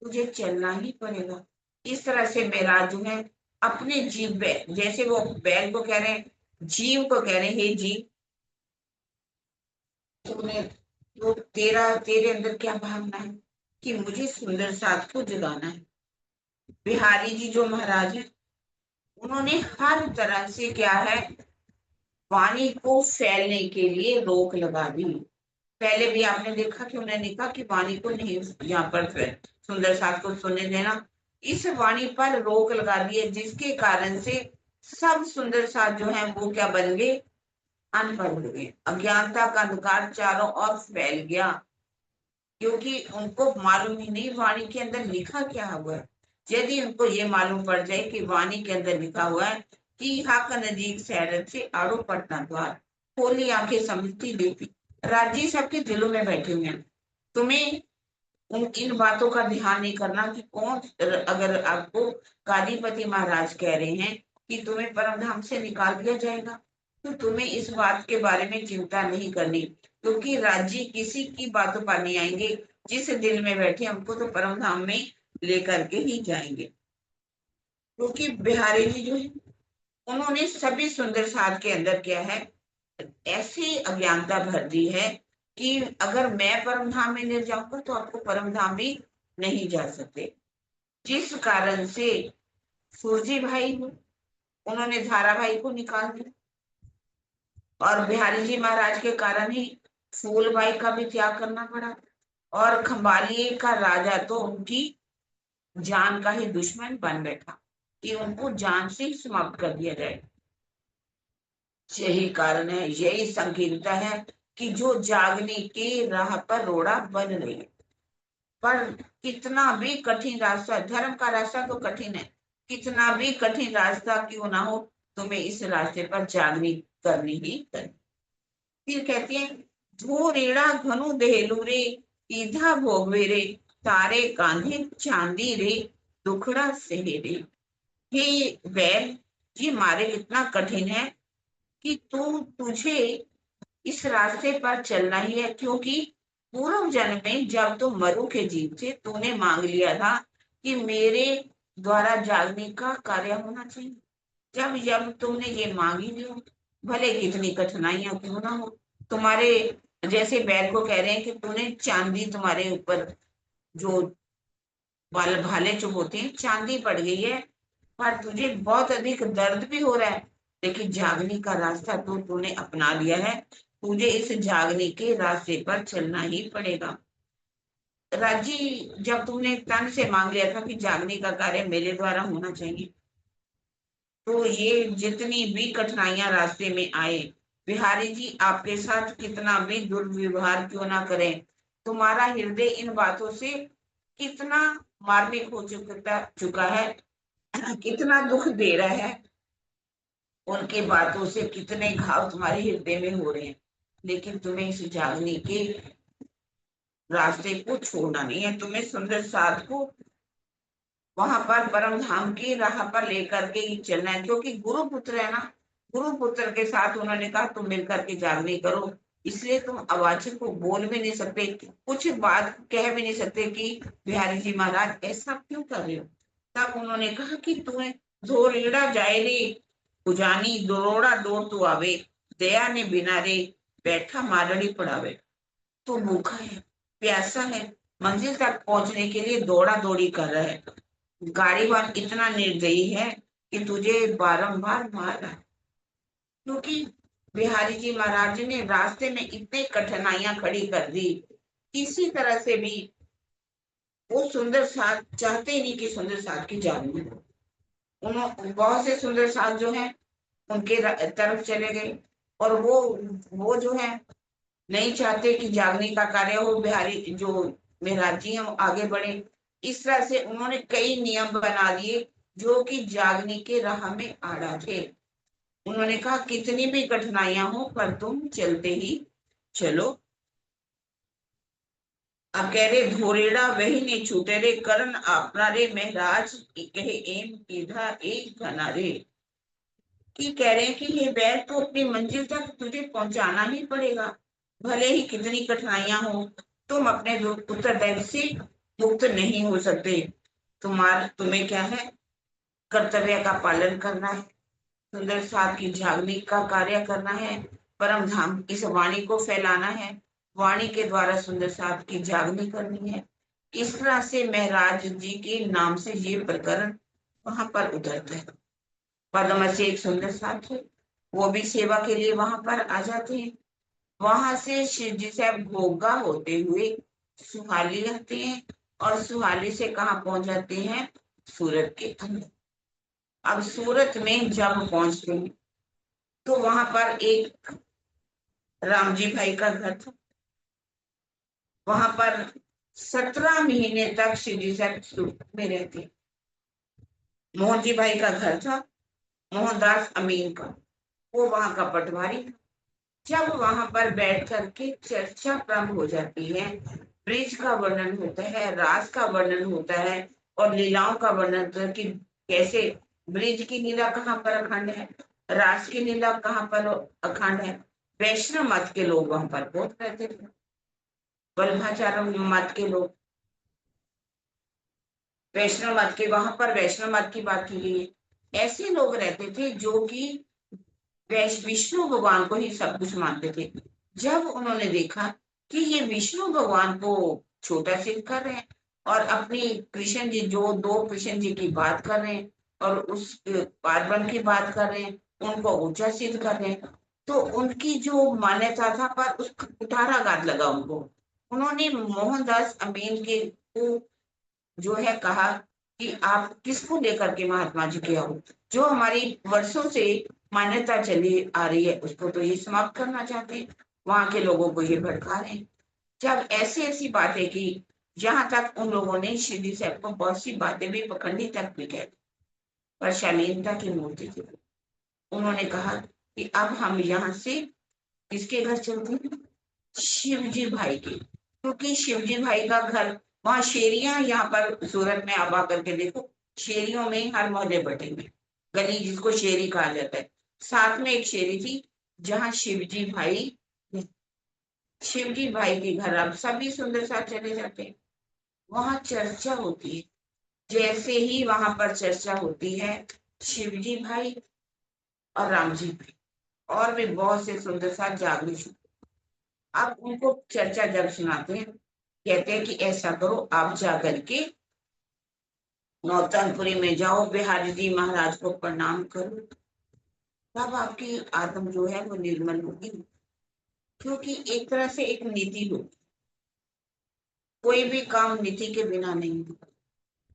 तुझे चलना ही पड़ेगा। इस तरह से मेरा जो है अपने जीव जैसे वो बैल को कह रहे हैं, जीव को कह रहे हैं, हे जीव, तुमने तो तेरे अंदर क्या भावना है कि मुझे सुंदर साथ को जगाना है। बिहारी जी जो महाराज है, उन्होंने हर तरह से क्या है, वाणी को फैलने के लिए रोक लगा दी। पहले भी आपने देखा कि उन्होंने कहा कि वाणी को नहीं यहाँ पर सुंदर साथ को सुनने देना, इस वाणी पर रोक लगा दी है, जिसके कारण से सब सुंदर साथ जो है वो क्या बन गए, अनपढ़ हो गए। अज्ञानता का अंधकार चारों ओर फैल गया, क्योंकि उनको मालूम ही नहीं वाणी के अंदर लिखा क्या हुआ है। यदि उनको ये मालूम पड़ जाए कि वाणी के अंदर लिखा हुआ है कि हाक नजीक सैरत से आड़ो पटना द्वार, खोली आंखें समझती देती, राजी सबके दिलों में बैठे हुए हैं। तुम्हें उन इन बातों का ध्यान नहीं करना कि कौन, अगर आपको गादीपति महाराज कह रहे हैं कि तुम्हें परम धाम से निकाल दिया जाएगा, तो तुम्हें इस बात के बारे में चिंता नहीं करनी, क्योंकि राज्य किसी की बातों पर नहीं आएंगे। जिस दिल में बैठे हमको तो परम धाम में लेकर के ही जाएंगे। क्योंकि बिहारी जी जो है, उन्होंने सभी सुंदर साध के अंदर क्या है, ऐसी अज्ञानता भर दी है कि अगर मैं परम धाम में नहीं जाऊंगा तो आपको परम धाम भी नहीं जा सकते। जिस कारण से सूरजी भाई, उन्होंने धारा भाई को निकाल दिया, और बिहारी जी महाराज के कारण ही फूलबाई का भी त्याग करना पड़ा, और खंबालिए का राजा तो उनकी जान का ही दुश्मन बन बैठा कि उनको जान से ही समाप्त कर दिया जाए। यही कारण है, यही संकीर्णता है कि जो जागने की राह पर रोड़ा बन रही है। पर कितना भी कठिन रास्ता, धर्म का रास्ता तो कठिन है, कितना भी कठिन रास्ता क्यों ना हो, तुम्हें इस रास्ते पर जागनी करनी ही करनी। फिर कहती है, धो रेड़ा घनु देहलू रे, पीधा भोगवे रे, तारे कांधे चांदी रे, दुखड़ा सहे रे। हे बैल, ये मार्ग इतना कठिन है कि तुझे इस रास्ते पर चलना ही है, क्योंकि पूर्व जन्म में जब तुम मरु के जीव थे, तूने मांग लिया था कि मेरे द्वारा जागने का कार्य होना चाहिए। जब जब तुमने ये मांग ही लिया, भले कितनी कठिनाइयां क्यों ना हो। तुम्हारे जैसे बैल को कह रहे हैं कि तूने चांदी, तुम्हारे ऊपर जो बाल भाले जो होते हैं, चांदी पड़ गई है, पर तुझे बहुत अधिक दर्द भी हो रहा है, लेकिन जागने का रास्ता तो तूने अपना लिया है। तुझे इस जागने के रास्ते पर चलना ही पड़ेगा। राजी, जब तुमने तन से मांग लिया था कि जागने का कार्य मेरे द्वारा होना चाहिए, तो ये जितनी भी कठिनाइयां रास्ते में आए, बिहारी जी आपके साथ कितना भी दुर्व्यवहार क्यों ना करें, तुम्हारा हृदय इन बातों से कितना मार्मिक हो चुका है, कितना दुख दे रहा है, उनके बातों से कितने घाव तुम्हारे हृदय में हो रहे हैं, लेकिन तुम्हें इस जागने के रास्ते को छोड़ना नहीं है। तुम्हें सुंदर साध को वहां पर परम धाम की राह पर लेकर के ही चलना है, क्योंकि गुरु पुत्र है ना। गुरु पुत्र के साथ उन्होंने कहा तुम मिलकर के जागनी करो, इसलिए तुम अवाचक को बोल भी नहीं सकते, कुछ बात कह भी नहीं सकते कि बिहारी जी महाराज ऐसा क्यों कर रहे हो। तब उन्होंने कहा कि तुम्हें धोरेड़ा जाए रे, उजानी दरोड़ा दौड़ तू आवे, दया ने बिना रे, बैठा मारड़ी पड़ावे। तू भूखा है, प्यासा है, मंजिल तक पहुंचने के लिए दौड़ा दौड़ी कर रहा है, गाड़ी वाहन इतना निर्दयी है कि तुझे बारंबार मार रहा है, क्योंकि बिहारी जी महाराज जी ने रास्ते में इतनी कठिनाइयां खड़ी कर दी। किसी तरह से भी वो सुंदर साथ चाहते ही नहीं कि सुंदर साथ की जान में उन्होंने बहुत से सुंदर साथ जो है उनके तरफ चले गए, और वो जो है नहीं चाहते कि जागने का कार्य हो, बिहारी जो महाराज जी हैं वो आगे बढ़े। इस तरह से उन्होंने कई नियम बना दिए जो कि जागने के राह में आड़ा थे। उन्होंने कहा कितनी भी कठिनाइयां हो पर तुम चलते ही चलो। अब कह रहे धोरेड़ा वही नहीं छूटे रे, करण अपना रे महराज, कहे एम सीधा एक घना रे। कि कह रहे हैं कि ये बैल तो अपनी मंजिल तक तुझे पहुंचाना ही पड़ेगा, भले ही कितनी कठिनाइयां हो। तुम अपने उत्तरदायित्व से मुक्त नहीं हो सकते। तुम्हें क्या है, कर्तव्य का पालन करना है, सुंदर साथ की जागने का कार्य करना है, परम धाम इस वाणी को फैलाना है, वाणी के द्वारा सुंदर साथ की जागनी करनी है। इस तरह से महराज जी के नाम से ये प्रकरण वहां पर उतरता है। पद्म से एक सुंदर साथ है, वो भी सेवा के लिए वहां पर आ जाते हैं। वहां से शिव जी से घोगा होते हुए सुहाली आते हैं, और सुहाली से कहाँ पहुंच जाते हैं, सूरत के अंदर। अब सूरत में जब पहुंचते हैं तो वहां पर एक राम जी भाई का घर था। वहां पर 17 महीने तक शिव जी सूरत में रहते। मोहन जी भाई का घर था, मोहनदास अमीन का, वो वहां का पटवारी था। जब वहां पर बैठ करके चर्चा प्रारंभ हो जाती है, ब्रिज का वर्णन होता है, रास का वर्णन होता है, और लीलाओं का वर्णन होता है कि कैसे ब्रिज की लीला कहाँ पर अखंड है, रास की लीला कहाँ पर अखंड है। वैष्णव मत के लोग वहां पर बहुत रहते थे, वल्लभाचार्य मत के लोग, वैष्णव मत के, वहां पर वैष्णव मत की बात की गई है। ऐसे लोग रहते थे जो कि विष्णु भगवान को ही सब कुछ मानते थे। जब उन्होंने देखा कि ये विष्णु भगवान को छोटा सिद्ध कर रहे हैं, और अपनी कृष्ण जी, जो दो कृष्ण जी की बात कर रहे हैं और उस पार्वण की बात कर रहे हैं, उनको ऊंचा सिद्ध कर रहे हैं, तो उनकी जो मान्यता था पर उसका कुठाराघात लगा उनको। उन्होंने मोहनदास अमीन के को जो है कहा कि आप किसको लेकर के महात्मा जी के आओ, जो हमारी वर्षों से मान्यता चली आ रही है उसको तो ये समाप्त करना चाहते हैं, वहां के लोगों को ये भड़का रहे हैं। जब ऐसी ऐसी बातें की, जहां तक उन लोगों ने शिवजी साहब को बहुत सी बातें भी पकड़नी तक भी कह दी, पर शालीनता की मूर्ति थी। उन्होंने कहा कि अब हम यहाँ से किसके घर चलते हैं, शिव जी भाई के। क्योंकि शिवजी भाई का घर वहां शेरियां, यहाँ पर सूरत में आप आकर के देखो, शेरियों में हर मोहल्ले बटे हुए, गली जिसको शेरी कहा जाता है, साथ में एक शेरी थी जहाँ शिवजी भाई के घर अब सभी सुंदर साथ चले जाते हैं, वहां चर्चा होती है। जैसे ही वहां पर चर्चा होती है, शिवजी भाई और राम जी भाई और भी बहुत से सुंदर साथ जागृत, आप उनको चर्चा जब सुनाते हैं, कहते हैं कि ऐसा करो, आप जा करके नौतनपुरी में जाओ, बिहारी जी महाराज को प्रणाम करो, तब आपकी आत्म जो है वो निर्मल होगी। क्योंकि एक तरह से एक नीति हो, कोई भी काम नीति के बिना नहीं होता।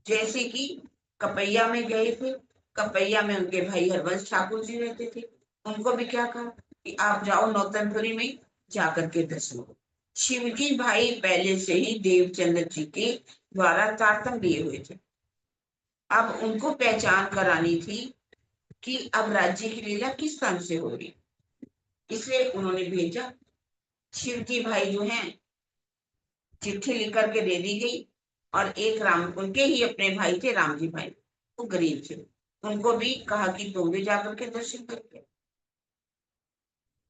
जैसे कि कपैया में गए थे, कपैया में उनके भाई हरवंश ठाकुर जी रहते थे, उनको भी क्या कहा कि आप जाओ नौतनपुरी में जाकर के दर्शन करो। शिवजी भाई पहले से ही देवचंद्र जी के द्वारा तारतम लिए हुए थे, अब उनको पहचान करानी थी कि अब राज्य की लीला किस स्थान से होगी, इसलिए उन्होंने भेजा। शिवजी भाई जो हैं, चिट्ठी लिख करके दे दी गई, और एक राम, उनके ही अपने भाई थे राम जी भाई, वो गरीब थे, उनको भी कहा कि तुम भी जाकर के दर्शन करके।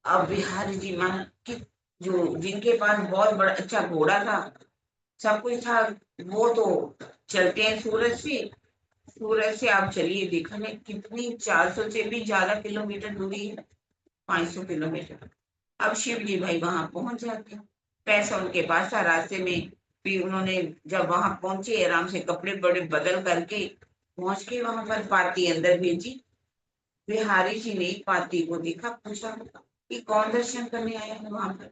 अब बिहारी जी मान कि जो जिनके पास बहुत बड़ा अच्छा घोड़ा था, सब कुछ था, वो तो चलते हैं सूरत से आप चलिए, देखा है कितनी 400 से भी ज्यादा किलोमीटर दूरी है, 500 किलोमीटर। अब शिव जी भाई वहां पहुंच जाते हैं, पैसा उनके पास था, रास्ते में भी उन्होंने जब वहां पहुंचे आराम से कपड़े बड़े बदल करके पहुंच के वहां पर पार्टी अंदर भेजी। बिहारी जी ने पार्टी को देखा, पूछा कि कौन दर्शन करने आया है वहां पर,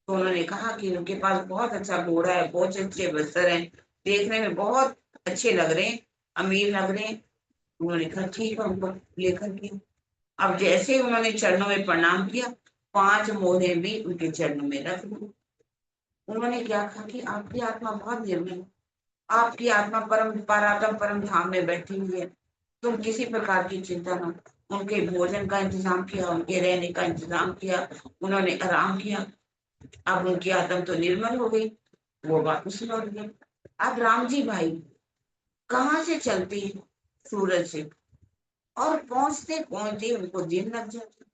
तो उन्होंने कहा कि उनके पास बहुत अच्छा घोड़ा है, बहुत अच्छे वस्त्र हैं, देखने में बहुत अच्छे लग रहे हैं, अमीर लग रहे हैं। उन्होंने कहा ठीक है, उनको लेकर के। अब जैसे ही उन्होंने चरणों में प्रणाम किया, 5 मोहरे भी उनके चरणों में रख दी। उन्होंने क्या कहा कि आपकी आत्मा बहुत निर्मल है, आपकी आत्मा परम परात्म परम धाम में बैठी हुई है, तुम किसी प्रकार की चिंता न। उनके भोजन का इंतजाम किया, उनके रहने का इंतजाम किया, उन्होंने आराम किया। अब उनकी आत्मा तो निर्मल हो गई, वो वापस लौट गए। अब राम जी भाई कहाँ से चलते हैं, सूरत से, और पहुंचते पहुंचते उनको दिन लग जाता,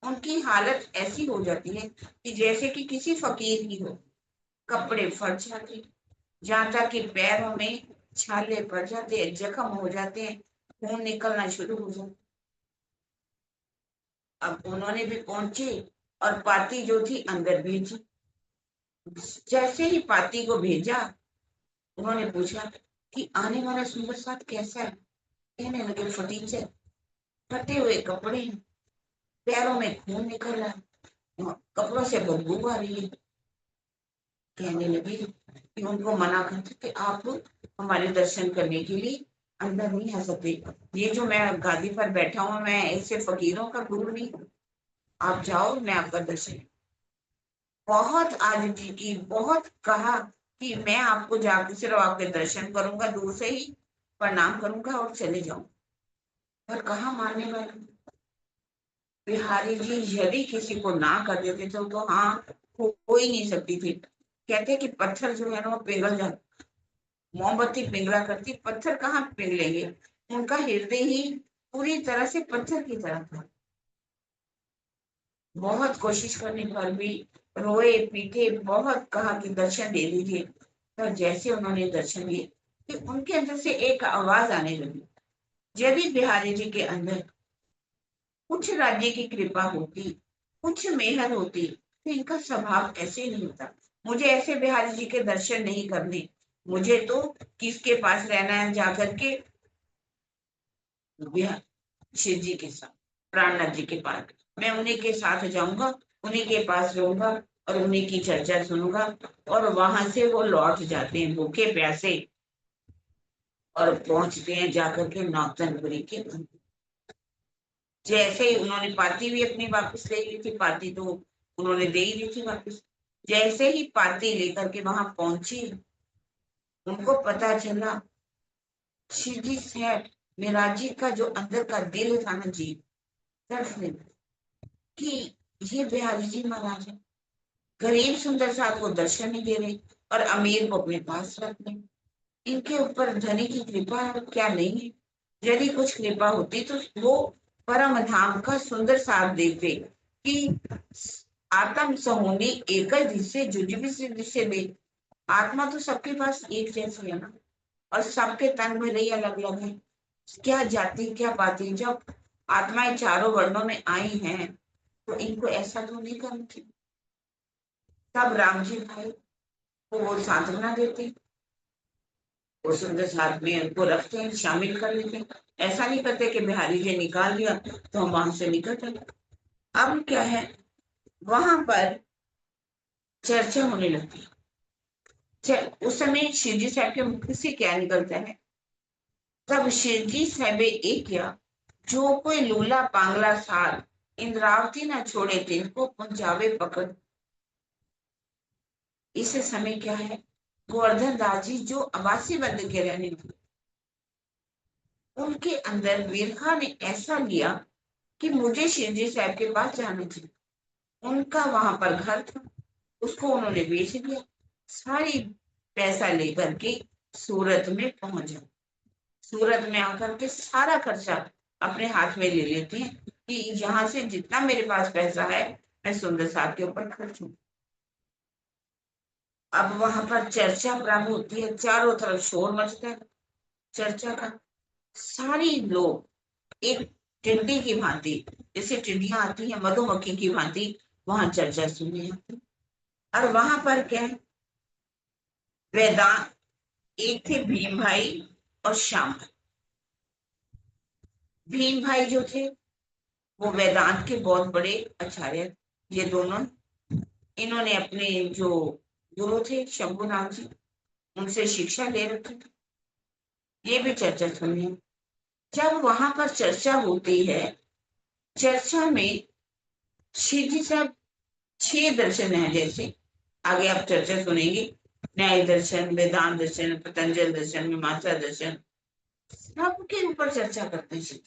उनकी हालत ऐसी हो जाती है कि जैसे कि किसी फकीर की हो, कपड़े फट जाते, जहां तक कि पैरों में छाले पड़ जाते हैं, जख्म हो जाते हैं, खून निकलना शुरू हो जाता। अब उन्होंने भी पहुंचे और पाती जो थी अंदर भेजी। जैसे ही पाती को भेजा, उन्होंने पूछा कि आने वाला सुंदर साथ कैसा है, कहने लगे फटीचे, फटे हुए कपड़े हैं, पैरों में खून निकल रहा है, कपड़ों से बदबू आ रही है। कहने लगी कि उनको मना करते कि आप हमारे दर्शन करने के लिए अंदर नहीं आ सकते, ये जो मैं गादी पर बैठा हूं, मैं ऐसे फकीरों का गुरु नहीं हूं, आप जाओ, मैं आपका दर्शन। बहुत आजिजी की, बहुत कहा कि मैं आपको जाकर सिर्फ आपके दर्शन करूंगा, दूर से ही प्रणाम करूंगा और चले जाऊं, पर कहा मानने वाले। बिहारी जी यदि किसी को ना कर देते तो हाँ, हो ही नहीं सकती थी। कहते कि पत्थर जो है ना वो पिघल जाता, मोमबत्ती पिघला करती, पत्थर कहाँ पिघलेंगे, उनका हृदय ही पूरी तरह से पत्थर की तरह था। बहुत कोशिश करने पर भी रोए पीटे, बहुत कहा कि दर्शन दे दीजिए, पर जैसे उन्होंने दर्शन दिए कि उनके अंदर से एक आवाज आने लगी, यदि बिहारी जी के अंदर कुछ राज्य की कृपा होती, कुछ मेहर होती, तो इनका स्वभाव ऐसे नहीं होता। मुझे ऐसे बिहारी जी के दर्शन नहीं करने, मुझे तो किसके पास रहना है, जाकर के शिव जी के साथ, प्राणनाथ जी के पास, मैं उन्हीं के साथ जाऊंगा, उन्हीं के पास रहूंगा और उन्हीं की चर्चा सुनूंगा। और वहां से वो लौट जाते हैं भूखे प्यासे, और पहुंचते हैं जाकर के नौतनपुरी के अंदर। जैसे ही उन्होंने पाती भी अपनी वापस ले ली थी, पाती तो उन्होंने दे ही दी थी वापस। जैसे ही पाती लेकर के वहां पहुंची, उनको पता चला, शिव जी सेठ, मेरा जी का जो अंदर का दिल था ना जी, तड़फने कि ये बिहारी जी महाराज है, गरीब सुंदर साथ को दर्शन नहीं दे रहे, और अमीर को अपने पास रख लें। इनके ऊपर धनी की कृपा क्या नहीं है? यदि कुछ कृपा होती तो वो परम धाम का सुंदर साथ देते कि आत्म सहोनी एक दिशे जुजबी से दिशे दे। आत्मा तो सबके पास एक जैसी है ना, और सबके तन भले ही अलग अलग है। क्या जाति क्या पाति, जब आत्माएं चारों वर्णों में आई हैं तो इनको ऐसा तो नहीं करना चाहिए। तब राम जी भाई को वो सांत्वना देते, वो सुंदर साथ में उनको रखते हैं, शामिल कर लेते हैं। ऐसा नहीं करते कि बिहारी जी निकाल दिया तो हम वहां से निकल जाए। अब क्या है, वहां पर चर्चा होने लगती है। उस समय शिवजी साहब के मुख से क्या निकलता है? तब शिवजी साहब एक किया, जो कोई लूला पांगला सार इंद्रावती ना छोड़े तिनको पंजाबे पकड़। इस समय क्या है, गोवर्धन दास जी जो अबासी बंद के रहने वाले, उनके अंदर वीरखा ने ऐसा लिया कि मुझे शिवजी साहब के पास जाना चाहिए। उनका वहां पर घर था, उसको उन्होंने बेच दिया, सारी पैसा लेकर के सूरत में पहुंच जाओ। सूरत में आकर के सारा खर्चा अपने हाथ में ले लेते हैं कि यहाँ से जितना मेरे पास पैसा है मैं सुंदर साहब के ऊपर खर्च हूँ। अब वहां पर चर्चा प्रारंभ होती है, चारों तरफ शोर मचता है चर्चा का। सारी लोग एक टिड्डी की भांति, जैसे टिड्डियां आती है मधुमक्खी की भांति, वहां चर्चा सुनने आती। और वहां पर क्या है, वेदांत, एक थे भीम भाई और श्याम भाई। भीम भाई जो थे वो वेदांत के बहुत बड़े आचार्य, ये दोनों, इन्होंने अपने जो गुरु थे शंभुनाथ जी, उनसे शिक्षा ले रखी थी। ये भी चर्चा सुनी। जब वहां पर चर्चा होती है, चर्चा में शिव जी साहब 6 दर्शन है, जैसे आगे आप चर्चा सुनेंगे, न्याय दर्शन, वेदांत दर्शन, पतंजल दर्शन, मीमांसा दर्शन, सबके ऊपर चर्चा करते हैं।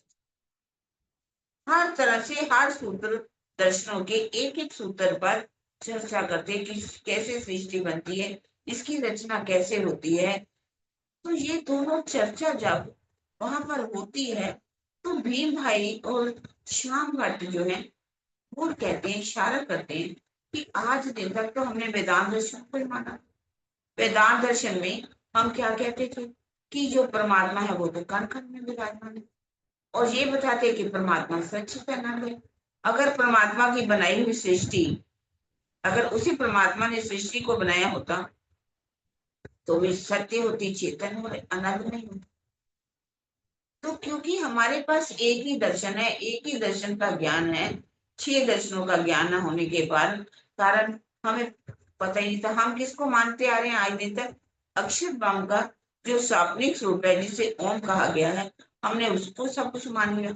हर तरह से हर सूत्र, दर्शनों के एक एक सूत्र पर चर्चा करते हैं कि कैसे सृष्टि बनती है, इसकी रचना कैसे होती है। तो ये दोनों चर्चा जब वहां पर होती है तो भीम भाई और श्याम भट्ट जो है वो कहते हैं, इशारा करते हैं कि आज दिन तक तो हमने वेदांत दर्शन को ही माना। वेदांत दर्शन में हम क्या कहते थे कि जो परमात्मा है वो तो कण कण में विराजमान है, और ये बताते कि परमात्मा सच का नाम है। अगर परमात्मा की बनाई हुई सृष्टि, अगर उसी परमात्मा ने सृष्टि को बनाया होता तो वे सत्य होती, चेतन और अनंत नहीं होती। तो क्योंकि हमारे पास एक ही दर्शन है, एक ही दर्शन का ज्ञान है, 6 दर्शनों का ज्ञान न होने के कारण हमें पता ही नहीं था हम किसको मानते आ रहे हैं आज दिन तक। अक्षर ब्रह्म का जो स्वाप्निक स्वरूप है जिसे ओम कहा गया है, हमने उसको सब कुछ मान लिया।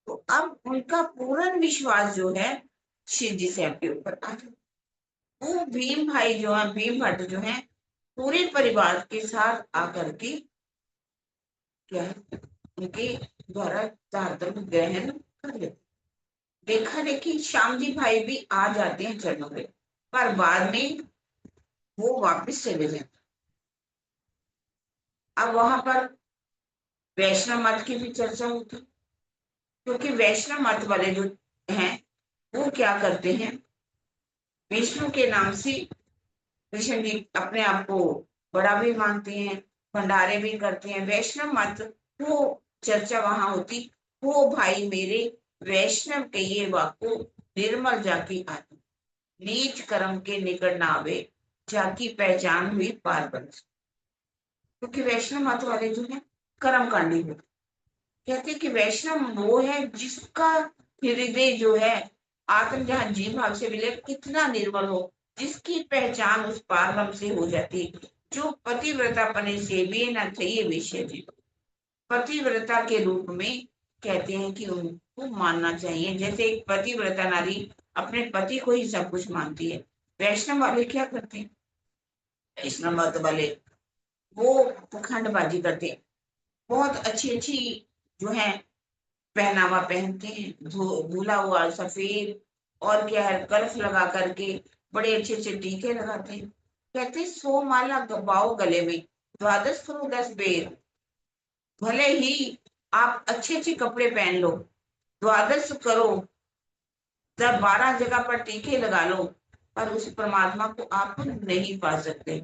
तो अब उनका पूर्ण विश्वास जो है शिव जी से आपके ऊपर आ गया। वो भीम भाई जो है, भीम भट्ट जो है, पूरे परिवार के साथ आकर के क्या है, उनके द्वारा धर्म ग्रहण कर लेते। देखा देखी श्याम जी भाई भी आ जाते हैं चरणों पे, पर बाद में वो वापस चले जाते। अब वहां पर वैष्णव मत की भी चर्चा होती, क्योंकि वैष्णव मत वाले जो हैं वो क्या करते हैं, विष्णु के नाम से कृष्ण जी अपने आप को बड़ा भी मानते हैं, भंडारे भी करते हैं। वैष्णव मत वो चर्चा वहां होती, हो भाई मेरे वैष्णव के ये वाको निर्मल जाकी आत्मा, नीच कर्म के निकट ना आवे, जाकी पहचान हुई पार बन। क्योंकि वैष्णव मत वाले जो है कर्म कांडी होते, कहते हैं कि वैष्णव वो है जिसका हृदय जो है आत्म जहां जीव भाव से मिले कितना निर्मल हो, जिसकी पहचान उस पारब्रह्म से हो जाती है, जो पतिव्रता पने से भी न थे विषय जी। पतिव्रता के रूप में कहते हैं कि उनको मानना चाहिए, जैसे एक पतिव्रता नारी अपने पति को ही सब कुछ मानती है। वैष्णव वाले क्या करते हैं, वैष्णव मत वाले वो पखंडबाजी करते हैं, बहुत अच्छी अच्छी जो है पहनावा पहनते हैं, धुला हुआ सफेद, और क्या है कल्फ लगा करके बड़े अच्छे अच्छे टीके लगाते हैं। कहते 100 माला गबाओ गले में, द्वादश करो 10 बेर। भले ही आप अच्छे अच्छे कपड़े पहन लो, द्वादश करो, तब 12 जगह पर टीके लगा लो, पर उस परमात्मा को आप नहीं पा सकते।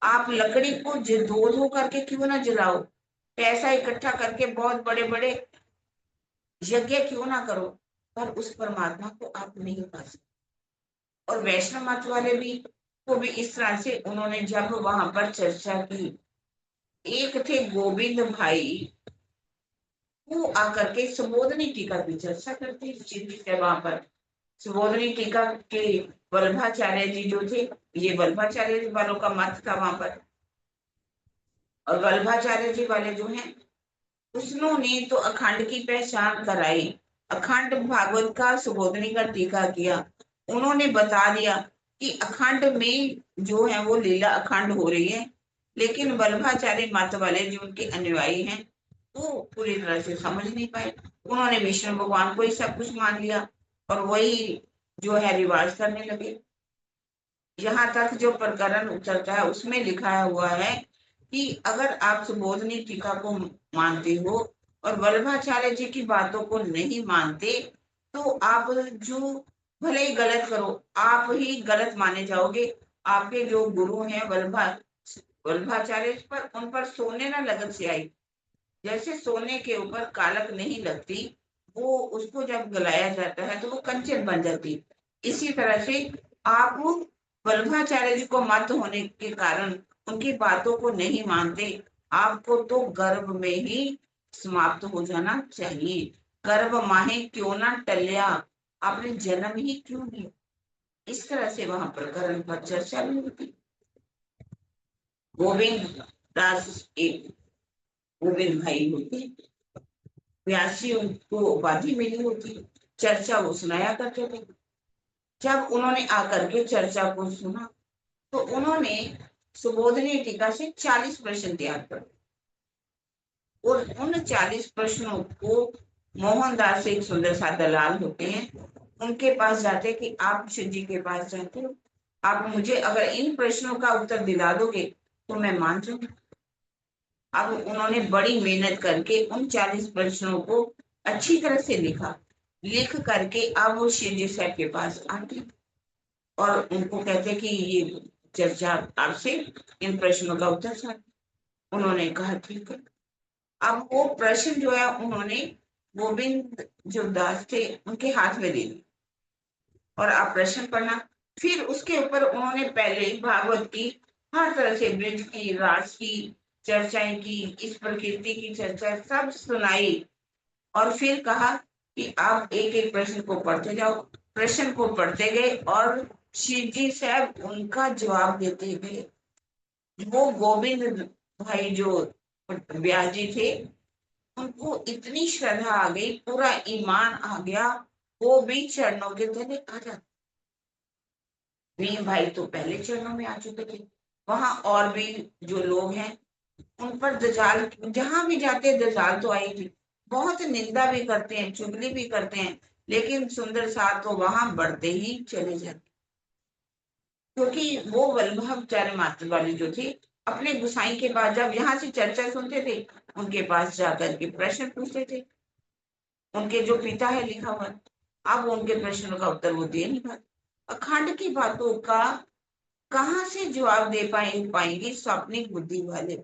आप लकड़ी को धो धो करके क्यों ना जलाओ, पैसा इकट्ठा करके बहुत बड़े बड़े यज्ञ क्यों ना करो, पर उस परमात्मा को आप नहीं पा सकते। और वैष्णव मत वाले भी को भी इस तरह से उन्होंने जब वहां पर चर्चा की, एक थे गोविंद भाई, वो आकर के संबोधनी टीका की चर्चा करते थे वहां पर। सुबोधनी टीका के वल्लभाचार्य जी जो थे, ये वल्लभाचार्य जी वालों का मत था वहां पर। और वल्लभाचार्य जी वाले जो हैं, उन्होंने तो अखंड की पहचान कराई, अखंड भागवत का सुबोधनी का टीका किया। उन्होंने बता दिया कि अखंड में जो है वो लीला अखंड हो रही है, लेकिन वल्लभाचार्य मत वाले जो उनके अनुयायी हैं वो पूरी तरह से समझ नहीं पाए। उन्होंने विष्णु भगवान को ही सब कुछ मान लिया और वही जो है रिवाज करने लगे। यहाँ तक जो प्रकरण उतरता है उसमें लिखा हुआ है कि अगर आप सुबोधनी टीका को मानते हो और वल्लभाचार्य जी की बातों को नहीं मानते, तो आप जो भले ही गलत करो, आप ही गलत माने जाओगे। आपके जो गुरु हैं वल्लभाचार्य पर, उन पर सोने ना लगन से आई, जैसे सोने के ऊपर कालक नहीं लगती, वो उसको जब गलाया जाता है तो वो कंचन बन जाती। इसी तरह से आप वल्लभाचार्य जी को मत होने के कारण उनकी बातों को नहीं मानते, आपको तो गर्भ में ही समाप्त हो जाना चाहिए। गर्भ माहे क्यों ना टलिया, आपने जन्म ही क्यों लिया। इस तरह से वहां प्रकरण पर चर्चा भी होती। गोविंद दास एक गोविंद भाई होते, व्यास जी उनको उपाधि मिली होती, चर्चा वो सुनाया करते थे। जब उन्होंने आकर के चर्चा को सुना तो उन्होंने सुबोधनी टीका से 40 प्रश्न तैयार कर, और उन 40 प्रश्नों को मोहनदास एक सुंदर सा दलाल होते हैं, उनके पास जाते कि आप शिव जी के पास जाते हो, आप मुझे अगर इन प्रश्नों का उत्तर दिला दोगे तो मैं मान जाऊंगा। अब उन्होंने बड़ी मेहनत करके उन 40 प्रश्नों को अच्छी तरह से लिखा, लिख करके अब वो शिव जी साहब के पास आते और उनको कहते कि ये चर्चा आपसे इन प्रश्नों का उत्तर चाहते। उन्होंने कहा ठीक है। अब वो प्रश्न जो है उन्होंने गोविंद जो दास थे उनके हाथ में दे दी और आप प्रश्न पढ़ना। फिर उसके ऊपर उन्होंने पहले ही भागवत की हर तरह से ब्रज की, रास की चर्चाएं की, इस प्रकृति की चर्चा सब सुनाई और फिर कहा कि आप एक एक प्रश्न को पढ़ते जाओ। प्रश्न को पढ़ते गए और शिव जी साहब उनका जवाब देते गए। वो गोविंद भाई जो व्यास जी थे, उनको इतनी श्रद्धा आ गई, पूरा ईमान आ गया, वो भी चरणों के तले आ जाते। भीम भाई तो पहले चरणों में आ चुके थे। वहां और भी जो लोग हैं उन पर दजाल, जहां भी जाते हैं दजाल तो आई थी, बहुत निंदा भी करते हैं, चुगली भी करते हैं, लेकिन सुंदर साथ तो वहां बढ़ते ही चले जाते, क्योंकि वो वल्लभाचार्य मात्र वाले जो थे अपने गुसाई के पास जब यहाँ से चर्चा सुनते थे, उनके पास जाकर के प्रश्न पूछते थे। उनके जो पिता है लिखा हुआ, अब उनके प्रश्नों का उत्तर वो दे नहीं पाते। अखंड की बातों का कहाँ से जवाब दे पाएंगे स्वप्निक बुद्धि वाले।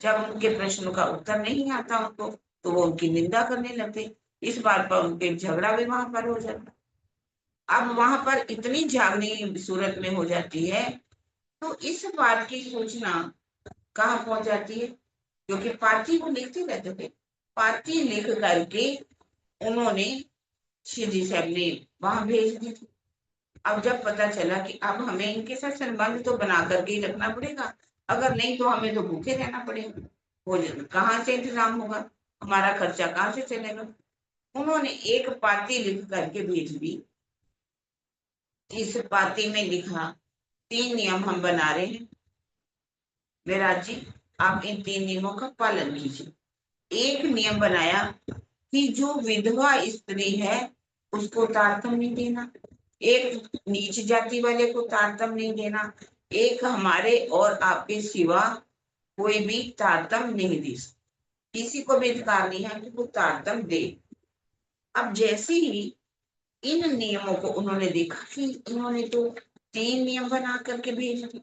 जब उनके प्रश्नों का उत्तर नहीं आता उनको, तो वो उनकी निंदा करने लगते। इस बात पर उनके झगड़ा भी वहां पर हो जाता। अब वहां पर इतनी जागनी सूरत में हो जाती है, तो इस बात की सूचना कहाँ पहुंच जाती है, क्योंकि पार्थी को लिखते रहते थे। पार्थी लिख करके उन्होंने शिव जी साहब ने वहां भेज दी थी। अब जब पता चला कि अब हमें इनके साथ संबंध तो बना करके ही रखना पड़ेगा, अगर नहीं तो हमें तो भूखे रहना पड़ेगा, भोजन कहाँ से इंतजाम होगा, हमारा खर्चा कहाँ से चलेगा। उन्होंने एक पाती लिख करके भेज दी। इस पाती में लिखा 3 नियम हम बना रहे हैं, विराज जी आप इन 3 नियमों का पालन कीजिए। एक नियम बनाया कि जो विधवा स्त्री है उसको तारतम नहीं देना, एक नीच जाति वाले को तारतम नहीं देना, एक हमारे और आपके सिवा कोई भी तारतम्य नहीं दे सकता, किसी को भी अधिकार नहीं है कि वो तारतम्य दे। अब जैसे ही इन नियमों को उन्होंने देखा कि इन्होंने तो 3 नियम बना करके भेजे,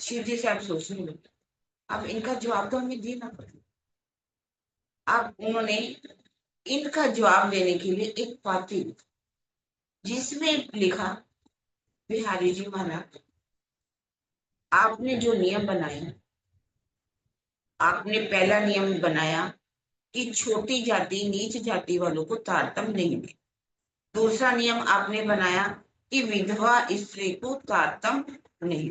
सीधे से आप सोचने लगे, अब इनका जवाब तो हमें देना पड़ेगा। अब उन्होंने इनका जवाब देने के लिए एक पाती जिसमें लिखा, बिहारी जी महाराज, आपने जो नियम बनाए, आपने पहला नियम बनाया कि छोटी जाति नीच जाति वालों को तारतम्य नहीं दे। दूसरा नियम आपने बनाया कि विधवा स्त्री को तारतम्य नहीं।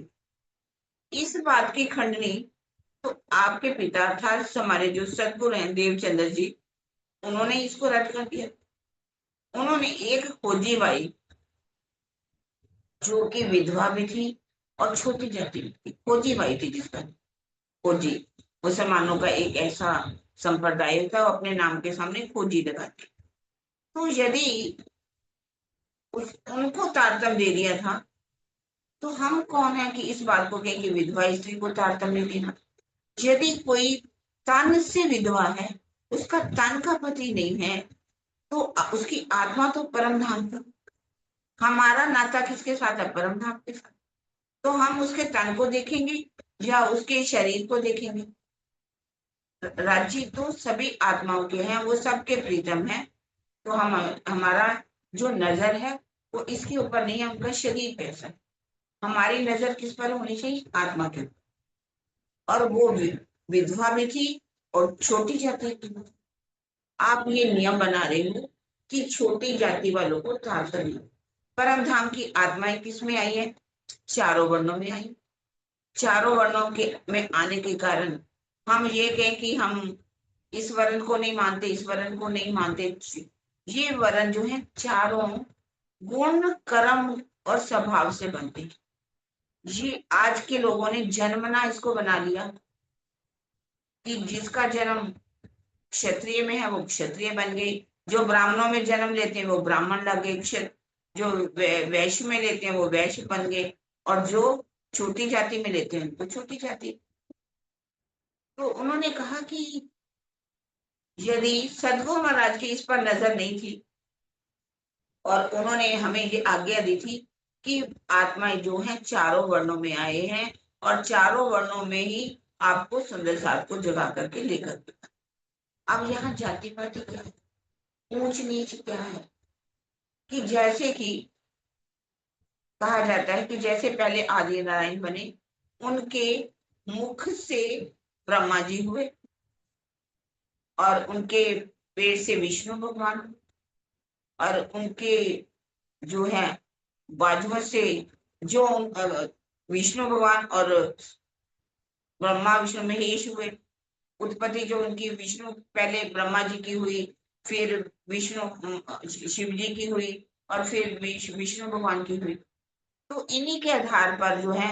इस बात की खंडनी तो आपके पिता अर्थात हमारे जो सदगुरु हैं देवचंद्र जी, उन्होंने इसको रद्द कर दिया। उन्होंने एक खोजी बाई जो कि विधवा भी थी और छोटी जाति भी थी, खोजी बाई थी जिसका खोजी, मुसलमानों का एक ऐसा संप्रदाय था, वो अपने नाम के सामने खोजी लगाते। तो यदि उनको तारतम्य दे दिया था, तो हम कौन है कि इस बात को कहें कि विधवा स्त्री को तारतम्य देना। यदि कोई तन से विधवा है, उसका तन का पति नहीं है, तो उसकी आत्मा तो परम धाम का। हमारा नाता किसके साथ है? परम धाम के साथ। तो हम उसके तन को देखेंगे या उसके शरीर को देखेंगे? राज्य तो सभी आत्माओं के हैं, वो सबके प्रीतम है। तो हम हमारा जो नजर है वो इसके ऊपर नहीं है, उनका शरीर कैसा है। हमारी नजर किस पर होनी चाहिए? आत्मा के ऊपर। और वो भी विधवा भी थी और छोटी जाति की। आप ये नियम बना रहे हो कि छोटी जाति वालों को तारतम्य। परम धाम की आत्माएं किस में आई है? चारों वर्णों में आई। चारों वर्णों के में आने के कारण हम ये कहें कि हम इस वर्ण को नहीं मानते, इस वर्ण को नहीं मानते। ये वर्ण जो है चारों गुण कर्म और स्वभाव से बनते हैं। ये आज के लोगों ने जन्मना इसको बना लिया कि जिसका जन्म क्षत्रिय में है वो क्षत्रिय बन गई, जो ब्राह्मणों में जन्म लेते हैं वो ब्राह्मण लग गए, जो वैश्य में लेते हैं वो वैश्य बन गए, और जो छोटी जाति में लेते हैं तो छोटी जाति। तो उन्होंने कहा कि यदि सदगुरु महाराज की इस पर नजर नहीं थी और उन्होंने हमें ये आज्ञा दी थी कि आत्माएं जो हैं चारों वर्णों में आए हैं और चारों वर्णों में ही आपको सुंदर साथ को जगा करके लेकर। अब यहाँ जाति पाति क्या है, ऊंच नीच क्या है? कि जैसे कि कहा जाता है कि जैसे पहले आदि नारायण बने, उनके मुख से ब्रह्मा जी हुए और उनके पेट से विष्णु भगवान, और उनके जो है बाजुओं से जो विष्णु भगवान और ब्रह्मा विष्णु महेश हुए। उत्पत्ति जो उनकी विष्णु पहले ब्रह्मा जी की हुई, फिर विष्णु शिव जी की हुई, और फिर विष्णु भगवान की हुई। तो इन्हीं के आधार पर जो है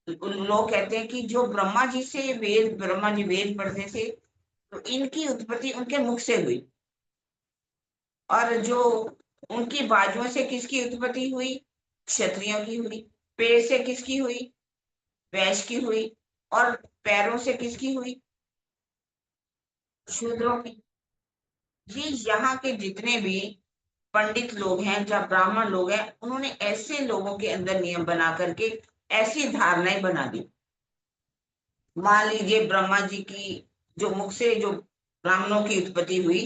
लोग कहते हैं कि जो ब्रह्मा जी से वेद, ब्रह्मा जी वेद पढ़ते थे, तो इनकी उत्पत्ति उनके मुख से हुई। और जो उनकी बाजुओं से किसकी उत्पत्ति हुई? क्षत्रियों की हुई। पेड़ से किसकी हुई? वैश्य की हुई। और पैरों से किसकी हुई? शूद्रों की। ये यहाँ के जितने भी पंडित लोग हैं या ब्राह्मण लोग हैं, उन्होंने ऐसे लोगों के अंदर नियम बना करके ऐसी धारणाएं बना दी। मान लीजिए ब्रह्मा जी की जो मुख से जो ब्राह्मणों की उत्पत्ति हुई,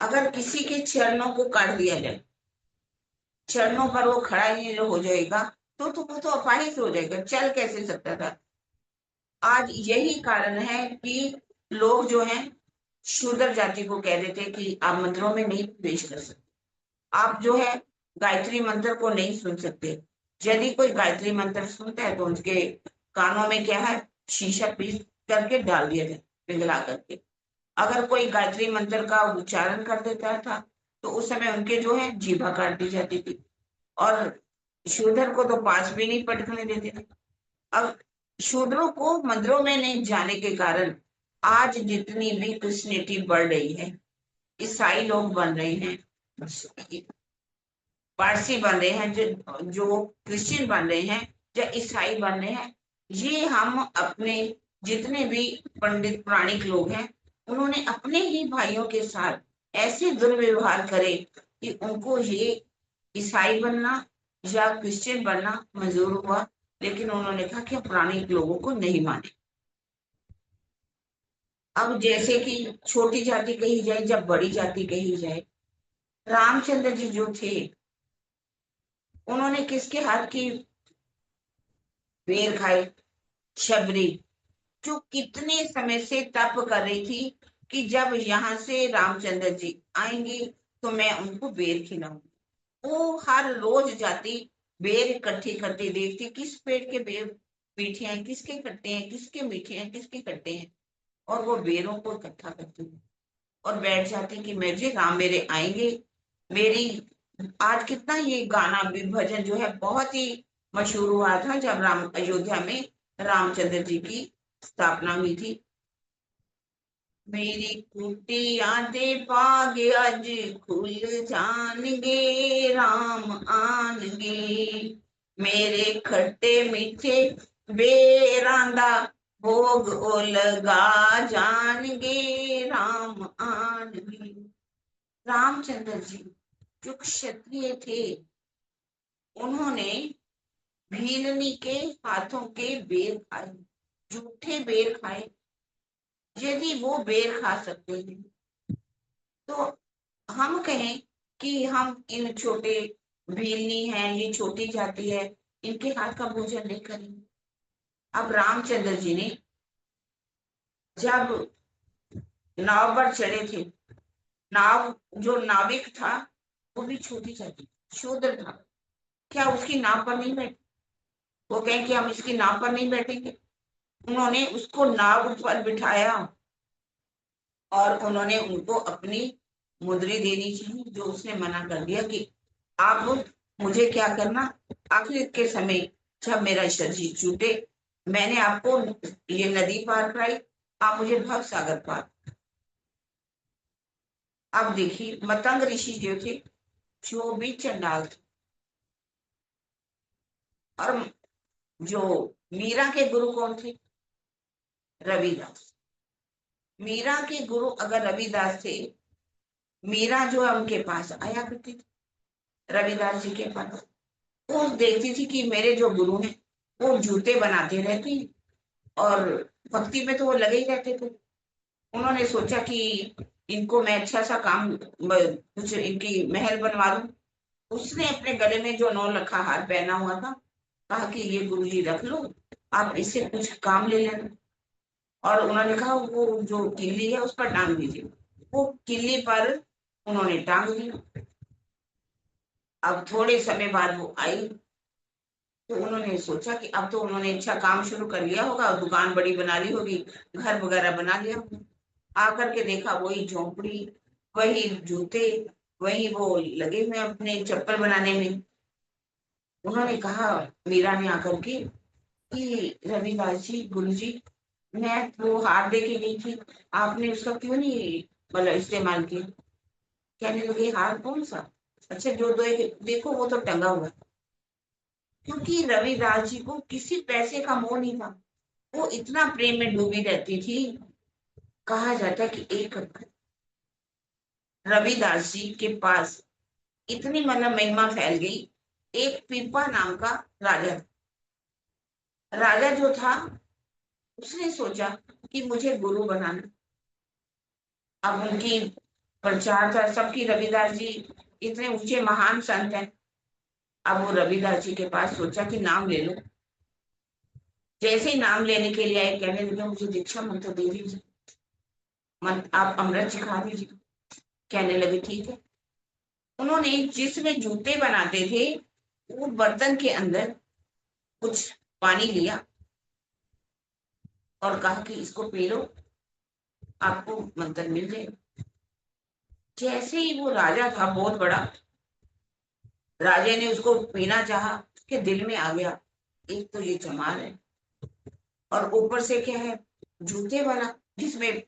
अगर किसी के चरणों को काट दिया जाए, चरणों पर वो खड़ा ही नहीं हो जाएगा, तो वो तो अपाहिज हो जाएगा, चल कैसे सकता था। आज यही कारण है कि लोग जो हैं शूद्र जाति को कह देते हैं कि आप मंदिरों में नहीं प्रवेश कर सकते, आप जो है गायत्री मंत्र को नहीं सुन सकते। यदि कोई गायत्री मंत्र सुनता है तो उसके कानों में क्या है? शीशा पीस करके डाल दिया जाए, पिघला करके। अगर कोई गायत्री मंत्र का उच्चारण कर देता था तो उस समय उनके जो है जीभा काट दी जाती थी, और शूद्र को तो पास भी नहीं पटकने देते थे। अब शूद्रों को मंदिरों में नहीं जाने के कारण आज जितनी भी क्रिश्चियनिटी बढ़ रही है, ईसाई लोग बन रहे हैं, पारसी बन रहे हैं, जो क्रिश्चियन बन रहे हैं, या ईसाई बन रहे हैं, ये हम अपने जितने भी पंडित प्राणिक लोग हैं, उन्होंने अपने ही भाइयों के साथ ऐसे दुर्व्यवहार करे कि उनको ये ईसाई बनना या क्रिश्चियन बनना मंजूर हुआ, लेकिन उन्होंने कहा कि प्राणिक लोगों को नहीं माने। अब जैसे कि छोटी जाति कही जाए, जब बड़ी जाति कही जाए, रामचंद्र जी जो थे, उन्होंने किसके हाथ की बेर खाई? शबरी, जो कितने समय से तप कर रही थी कि जब यहाँ से रामचंद्र जी आएंगे तो मैं उनको बेर खिलाऊंगी। वो हर रोज जाती, बेर इकट्ठी करती, देखती किस पेड़ के बेर मीठे हैं, किसके खट्टे हैं, किसके मीठे हैं, किसके खट्टे हैं, और वो बेरों को इकट्ठा करती थी और बैठ जाती कि मैं जी राम मेरे आएंगे। मेरी आज कितना ये गाना भी भजन जो है बहुत ही मशहूर हुआ था जब राम अयोध्या में रामचंद्र जी की स्थापना हुई थी। मेरी कुटिया दे बाग अज खुल जानगे, राम आनगे, मेरे खट्टे मीठे बेरांदा भोग ओ लगा जानगे, राम आनगे। रामचंद्र जी जो क्षत्रिय थे, उन्होंने भीलनी के हाथों के बेर खाए, जूठे बेर खाए। यदि वो बेर खा सकते हैं तो हम कहें कि हम इन छोटे भीलनी हैं, ये छोटी जाति है, इनके हाथ का भोजन नहीं करेंगे। अब रामचंद्र जी ने जब नाव पर चढ़े थे, नाव जो नाविक था वो भी छोटी जाति, शूद्र था, क्या उसकी नाव पर नहीं बैठे? वो कहें कि हम इसकी नाव पर नहीं बैठेंगे। उन्होंने उसको नाव पर बिठाया और उन्होंने उनको अपनी मुद्री देनी चाहिए, जो उसने मना कर दिया कि आप मुझे क्या करना, आखिर के समय जब मेरा शरीर छूटे, मैंने आपको ये नदी पार कराई, आप मुझे भव सागर पार। अब देखिए मतंग ऋषि जो थे, जो भी चंडाल थे, और जो मीरा के गुरु कौन थे? रविदास। मीरा के गुरु अगर रविदास थे, मीरा जो है उनके पास आया करती थी, रविदास जी के पास। वो देखती थी कि मेरे जो गुरु हैं वो जूते बनाते रहते हैं और भक्ति में तो वो लगे ही रहते थे। उन्होंने सोचा कि इनको मैं अच्छा सा काम कुछ इनकी महल बनवा दूं। उसने अपने गले में जो 9 लखा हार पहना हुआ था, कहा कि ये गुरु जी रख लो, आप इससे कुछ काम ले लेना। और उन्होंने कहा वो जो किल्ली है उस पर टांग दीजिए। वो किल्ली पर उन्होंने टांग दिया। अब थोड़े समय बाद वो आई, तो उन्होंने सोचा कि अब तो उन्होंने अच्छा काम शुरू कर लिया होगा, दुकान बड़ी बना ली होगी, घर वगैरह बना लिया होगा। आकर के देखा वही झोंपड़ी, वही जूते, वही वो लगे हुए अपने चप्पल बनाने में। उन्होंने कहा, मीरा ने आकर के, कि रविदास जी, गुरु जी, मैं वो हार दे के गई थी, आपने उसका क्यों नहीं मतलब इस्तेमाल किया? कहने लगे हार कौन सा? अच्छा जो दो देखो वो तो टंगा हुआ है। क्योंकि रविदास जी को किसी पैसे का मोह नहीं था, वो इतना प्रेम में डूबी रहती थी। कहा जाता है कि एक रविदास जी के पास इतनी मतलब महिमा फैल गई। एक पीपा नाम का राजा, राजा जो था, उसने सोचा कि मुझे गुरु बनाना। अब उनकी प्रचार था सबकी, रविदास जी इतने ऊंचे महान संत हैं। अब वो रविदास जी के पास सोचा कि नाम ले लो। जैसे ही नाम लेने के लिए आए, कहने लगे मुझे दीक्षा मंत्र दे दीजिए, आप अमृत सिखा दीजिए। कहने लगे ठीक है। उन्होंने जिसमें जूते बनाते थे, वो बर्तन के अंदर कुछ पानी लिया और कहा कि इसको पी लो, आपको मंत्र मिल जाएगा। जैसे ही वो राजा था बहुत बड़ा, राजा ने उसको पीना चाहा, उसके दिल में आ गया एक तो ये जमाल है, और ऊपर से क्या है, जूते वाला जिसमें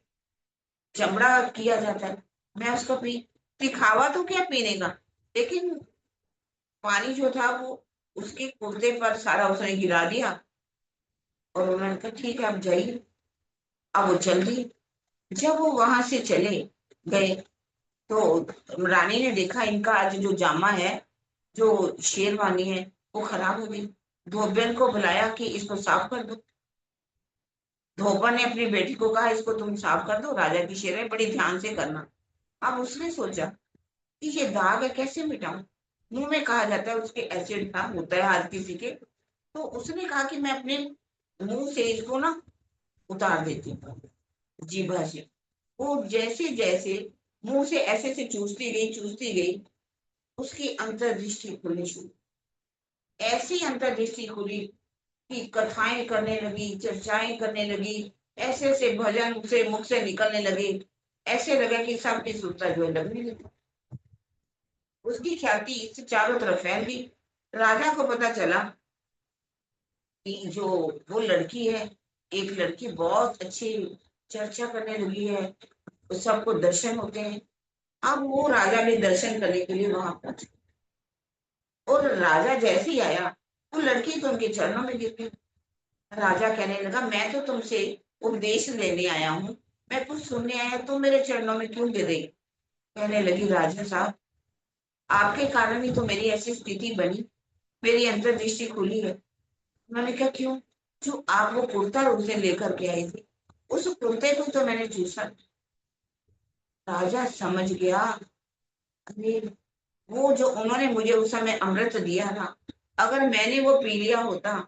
चमड़ा किया जाता है, मैं उसको दिखावा तो क्या पीने का, लेकिन पानी जो था वो उसके कुर्ते पर सारा उसने गिरा दिया और उन्होंने कहा ठीक है आप जाइए। अब वो चल दी। जब वो वहां से चले गए तो रानी ने देखा इनका आज जो जामा है, जो शेरवानी है, वो खराब हो गई। धोबियन को बुलाया कि इसको साफ कर दो। धोबन ने अपनी बेटी को कहा इसको तुम साफ कर दो, राजा की शेर है, बड़ी ध्यान से करना। अब उसने सोचा कि ये दाग है, कैसे मिटाऊं। मुंह में कहा जाता है उसके एसिड था, होता है हर किसी के। तो उसने कहा कि मैं अपने मुंह से इसको ना उतार देती हूँ जीभा से। वो जैसे जैसे मुंह से ऐसे से चूसती गई, उसकी अंतर्दृष्टि खुलनी शुरू। ऐसी अंतर्दृष्टि खुली कि कथाएं करने लगी, चर्चाएं करने लगी, ऐसे ऐसे भजन उसे मुख से निकलने लगे। ऐसे लगा कि सबकी सुरता जो है लगने लगी। उसकी ख्याति इससे चारों तरफ फैल गई। राजा को पता चला कि जो वो लड़की है, एक लड़की बहुत अच्छी चर्चा करने लगी है, तो सबको दर्शन होते हैं। अब वो राजा भी दर्शन करने के लिए वहां पहुंचे और राजा जैसे ही आया, वो लड़की तो उनके चरणों में गिर गई। राजा कहने लगा मैं तो तुमसे उपदेश लेने आया हूँ, मैं कुछ सुनने आया, तुम मेरे चरणों में क्यों गिर गई। कहने लगी राजा साहब, आपके कारण ही तो मेरी ऐसी स्थिति बनी, मेरी अंतर्दृष्टि खुली है। मैंने कहा क्यों। जो आप वो कुर्ता उनसे लेकर के आई थी, उस कुर्ते को तो मैंने चूसा। राजा समझ गया, अरे वो जो उन्होंने मुझे उस समय अमृत दिया था, अगर मैंने वो पी लिया होता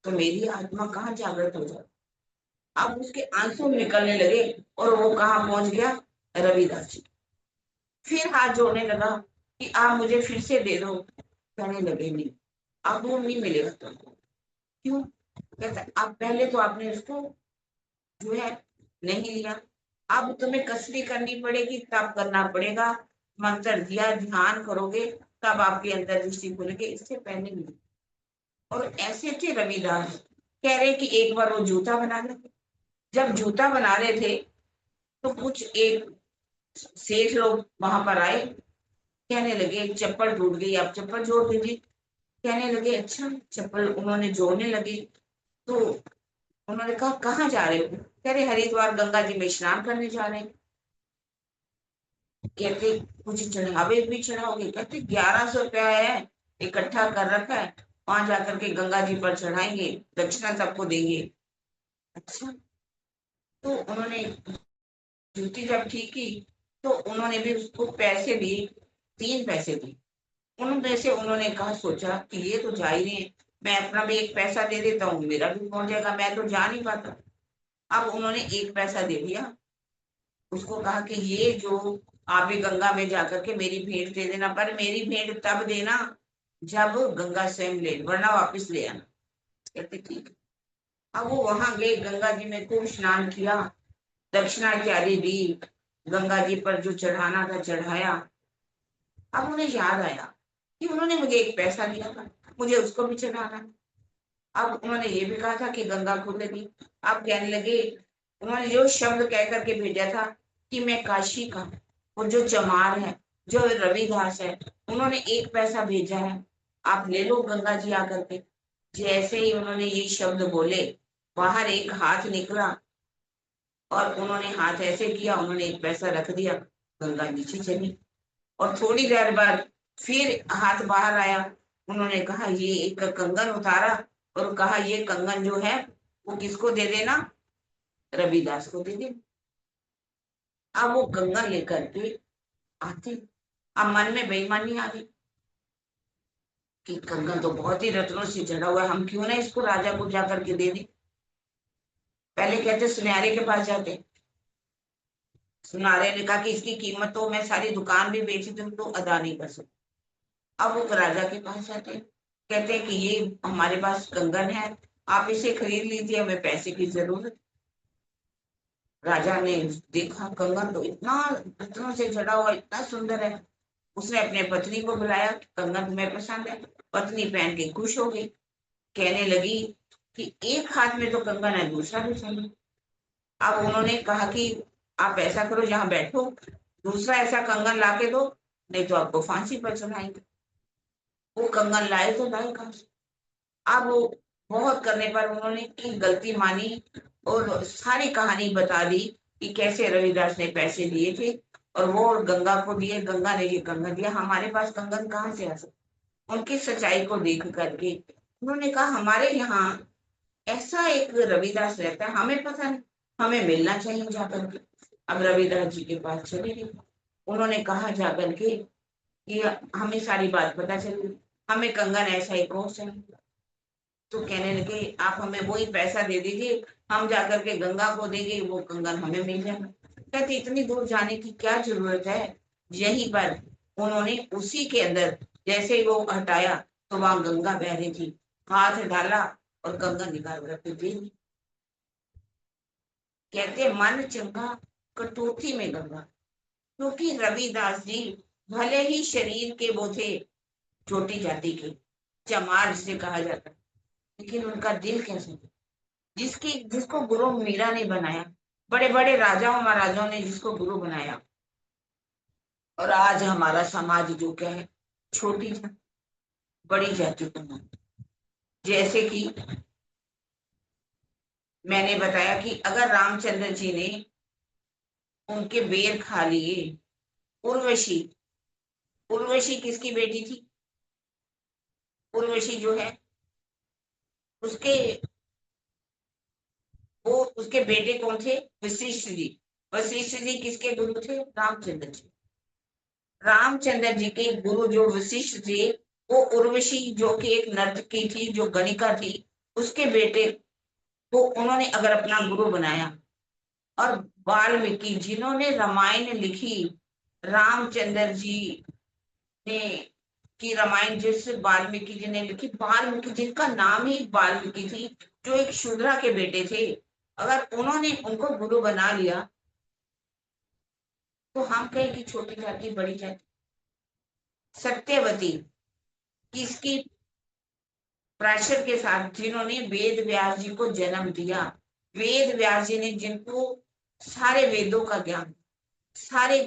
तो मेरी आत्मा कहाँ जागृत हो जाती। अब उसके आंसू निकलने लगे और वो कहाँ पहुंच गया, रविदास जी। फिर हाथ जोड़ने लगा कि आप मुझे फिर से दे दो। कहने लगे नहीं, अब वो नहीं मिलेगा तुमको। क्यों। कहता अब पहले तो आपने उसको जो है नहीं लिया, अब तुम्हें कसरी करनी पड़ेगी, तब करना पड़ेगा। मंत्र दिया, ध्यान करोगे तब आपके अंदर दृष्टि खुलेगी, इससे पहले नहीं। और ऐसे थे रविदास, कह रहे कि एक बार वो जूता बना रहे। जब जूता बना रहे थे तो कुछ एक सेठ लोग वहां पर आए। कहने लगे चप्पल टूट गई, आप चप्पल जोड़ दीजिए। कहने लगे अच्छा। चप्पल उन्होंने जोड़ने लगे तो उन्होंने कहा कहाँ जा रहे हो। कह रहे हरिद्वार गंगा जी में स्नान करने जा रहे हैं। कहते कुछ चढ़ावे भी चढ़ाओगे। कहते 1100 रुपया है, इकट्ठा कर रखा है, वहां जाकर के गंगा जी पर चढ़ाएंगे, दक्षिणा सबको देंगे। अच्छा। तो उन्होंने जूती जब ठीक की तो उन्होंने भी उसको पैसे दिए, 3 पैसे दिए। उनमें से उन्होंने कहा सोचा कि ये तो जा ही नहीं है, मैं अपना भी एक पैसा दे देता हूँ, मेरा भी पहुंच जाएगा, मैं तो जा नहीं पाता। अब उन्होंने एक पैसा दे दिया। उसको कहा कि ये जो आप ही गंगा में जाकर के मेरी भेंट दे देना, पर मेरी भेंट तब देना जब गंगा स्वयं ले, वरना वापस ले आना। कहते ठीक है। अब वो वहां गए, गंगा जी में खूब स्नान किया, दक्षिणा इत्यादि दी, गंगा जी पर जो चढ़ाना था चढ़ाया। अब उन्हें याद आया कि उन्होंने मुझे एक पैसा दिया था, मुझे उसको भी चढ़ाना है। अब उन्होंने ये भी कहा था कि गंगा खुलेगी। आप कहने लगे, उन्होंने जो शब्द कह करके भेजा था कि मैं काशी का, वो जो चमार है, जो रविदास है, उन्होंने एक पैसा भेजा है, आप ले लो गंगा जी आकर के। जैसे ही उन्होंने ये शब्द बोले, बाहर एक हाथ निकला और उन्होंने हाथ ऐसे किया, उन्होंने एक पैसा रख दिया, गंगा नीचे चली। और थोड़ी देर बाद फिर हाथ बाहर आया, उन्होंने कहा ये एक कंगन उतारा और कहा ये कंगन जो है वो किसको दे देना, रविदास को दे देना। अब वो कंगन लेकर के आते। अब मन में बेईमानी आ गई कि कंगन तो बहुत ही रत्नों से जड़ा हुआ है, हम क्यों ना इसको राजा को जाकर के दे दें। पहले कहते सुनहरे के पास जाते, सुनारे ने कहा कि इसकी कीमत तो मैं सारी दुकान भी बेची दूं तो अदा नहीं कर सकती। अब वो राजा के पास जाते हैं, कहते हैं कि ये हमारे पास कंगन है, आप इसे खरीद लीजिए, हमें पैसे की जरूरत। राजा ने देखा कंगन तो इतना रत्नों से जड़ा हुआ, इतना सुंदर है। उसने अपने पत्नी को बुलाया, कंगन तुम्हें पसंद है। पत्नी पहन के खुश हो गई, कहने लगी कि एक हाथ में तो कंगन है, दूसरा भी चाहिए। अब उन्होंने कहा कि आप ऐसा करो, यहाँ बैठो, दूसरा ऐसा कंगन ला के दो, नहीं तो आपको फांसी पर चढ़ाएंगे। वो कंगन लाए तो लाए कहाँ से। अब वो बहुत करने पर उन्होंने एक गलती मानी और सारी कहानी बता दी कि कैसे रविदास ने पैसे लिए थे और वो गंगा को दिए, गंगा ने ये कंगन दिया। हमारे पास कंगन कहाँ से आ सकता? उनकी सच्चाई को देख करके उन्होंने कहा हमारे यहाँ ऐसा एक रविदास रहता है, हमें पता नहीं, हमें मिलना चाहिए जाकर के। अब रविदास जी के पास चले गए। उन्होंने कहा जाकर के कि हमें सारी बात पता चली, हमें कंगन ऐसा एक और चाहिए। तो कहने लगे आप हमें वही पैसा दे दीजिए, हम जाकर के गंगा को देंगे, वो कंगन हमें मिल जाएगा। कहते इतनी दूर जाने की क्या जरूरत है? यहीं पर उन्होंने उसी के अंदर जैसे ही वो हटाया तो वहां गंगा बह रही थी, हाथ डाला और गंगा निकाल कर दे दी। कहते मन चंगा कटौती में गंगा। क्योंकि रविदास जी भले ही शरीर के वो थे छोटी जाति के, चमार जिसे कहा जाता है, लेकिन उनका दिल कैसे था? जिसकी जिसको गुरु मीरा ने बनाया, बड़े बड़े राजाओं महाराजाओं ने जिसको गुरु बनाया, और आज हमारा समाज जो क्या है, छोटी जाति बड़ी जाति को मानता। जैसे कि मैंने बताया कि अगर रामचंद्र जी ने उनके बेर खा लिए, उर्वशी, उर्वशी किसकी बेटी थी? उर्वशी जो है उसके, वो उसके बेटे कौन थे? वशिष्ठ जी। वशिष्ठ जी किसके गुरु थे? रामचंद्र जी। रामचंद्र जी के गुरु जो वशिष्ठ थे, वो उर्वशी जो कि एक नर्तकी थी, जो गणिका थी, उसके बेटे को उन्होंने अगर अपना गुरु बनाया। और वाल्मीकि जिन्होंने रामायण लिखी, रामचंद्र जी ने की रामायण जिस वाल्मीकि जी ने लिखी, वाल्मीकि जिनका नाम ही वाल्मीकि थी, जो एक शूद्रा के बेटे थे, अगर उन्होंने उनको गुरु बना लिया तो हम कहें कि छोटी जाति बड़ी जाति। सत्यवती किसकी प्रेशर के साथ, जिन्होंने वेद व्यास जी को जन्म दिया, वेद व्यास जी ने जिनको सारे वेदों का ज्ञान, सारे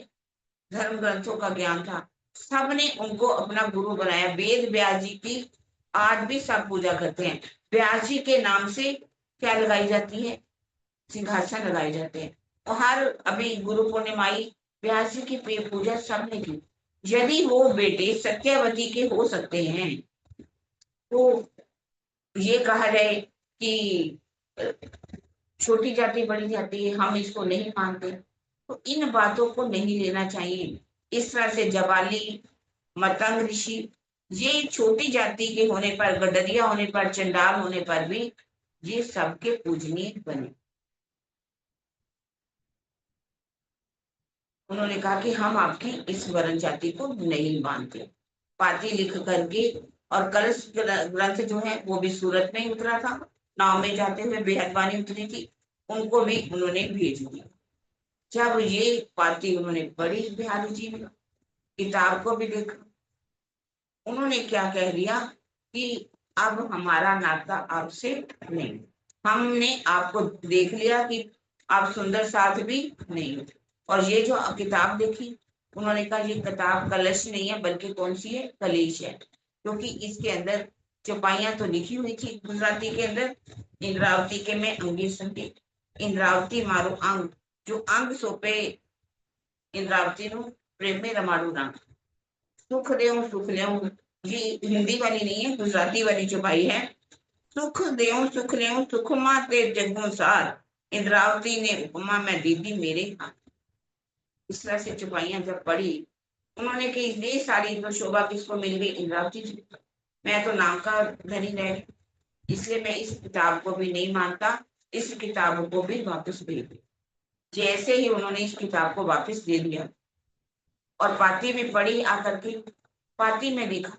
धर्म ग्रंथों का ज्ञान था, सबने उनको अपना गुरु बनाया। वेद व्यास जी की आज भी सब पूजा करते हैं। व्यास जी के नाम से क्या लगाई जाती है? सिंहासन लगाए जाते हैं। और हर अभी गुरु पूर्णिमा आई, व्यास जी की पूजा सबने की। यदि वो बेटे सत्यवती के हो सकते हैं तो ये कहा जाए कि छोटी जाति बड़ी जाति है, हम इसको नहीं मानते, तो इन बातों को नहीं लेना चाहिए। इस तरह से जवाली, मतंग ऋषि, ये छोटी जाति के होने पर, गडरिया होने पर, चंडाल होने पर भी ये सबके पूजनीय बने। उन्होंने कहा कि हम आपकी इस वर्ण जाति को नहीं मानते। पाती लिख करके, और कलश ग्रंथ जो है वो भी सूरत में ही उतरा था, नाव में जाते हुए बेहदबानी उतरी थी, उनको भी उन्होंने भेज दिया। जब ये पाती उन्होंने पढ़ी बिहारी जी में, किताब को भी देखा, उन्होंने क्या कह दिया कि अब हमारा नाता आपसे नहीं, हमने आपको देख लिया कि आप सुंदर साथ भी नहीं हो। और ये जो किताब देखी, उन्होंने कहा ये किताब कलश नहीं है, बल्कि कौन सी है? कलेश है। क्योंकि इसके अंदर चौपाइयां तो लिखी हुई थी गुजराती के अंदर, इंद्रावती के में अंगी संगी, इंद्रावती मारो अंग, जो अंग सोपे इंद्रावती नु प्रेम में रमाड़ू रंग, सुख देव, ये हिंदी वाली नहीं है, गुजराती वाली चौपाई है। सुख देव सुख माते जगों सार, इंद्रावती ने उपमा में दीदी मेरे हाथ। इस तरह से चौपाइयां जब पढ़ी, उन्होंने कही ये सारी तो शोभा किसको मिल गई? इंद्रावती जी। मैं तो नाम का धनी रह गई, इसलिए मैं इस किताब को भी नहीं मानता, इस किताब को भी वापस भेज दिया। जैसे ही उन्होंने इस किताब को वापस दे दिया और पाती में पढ़ी आकर के, पाती में देखा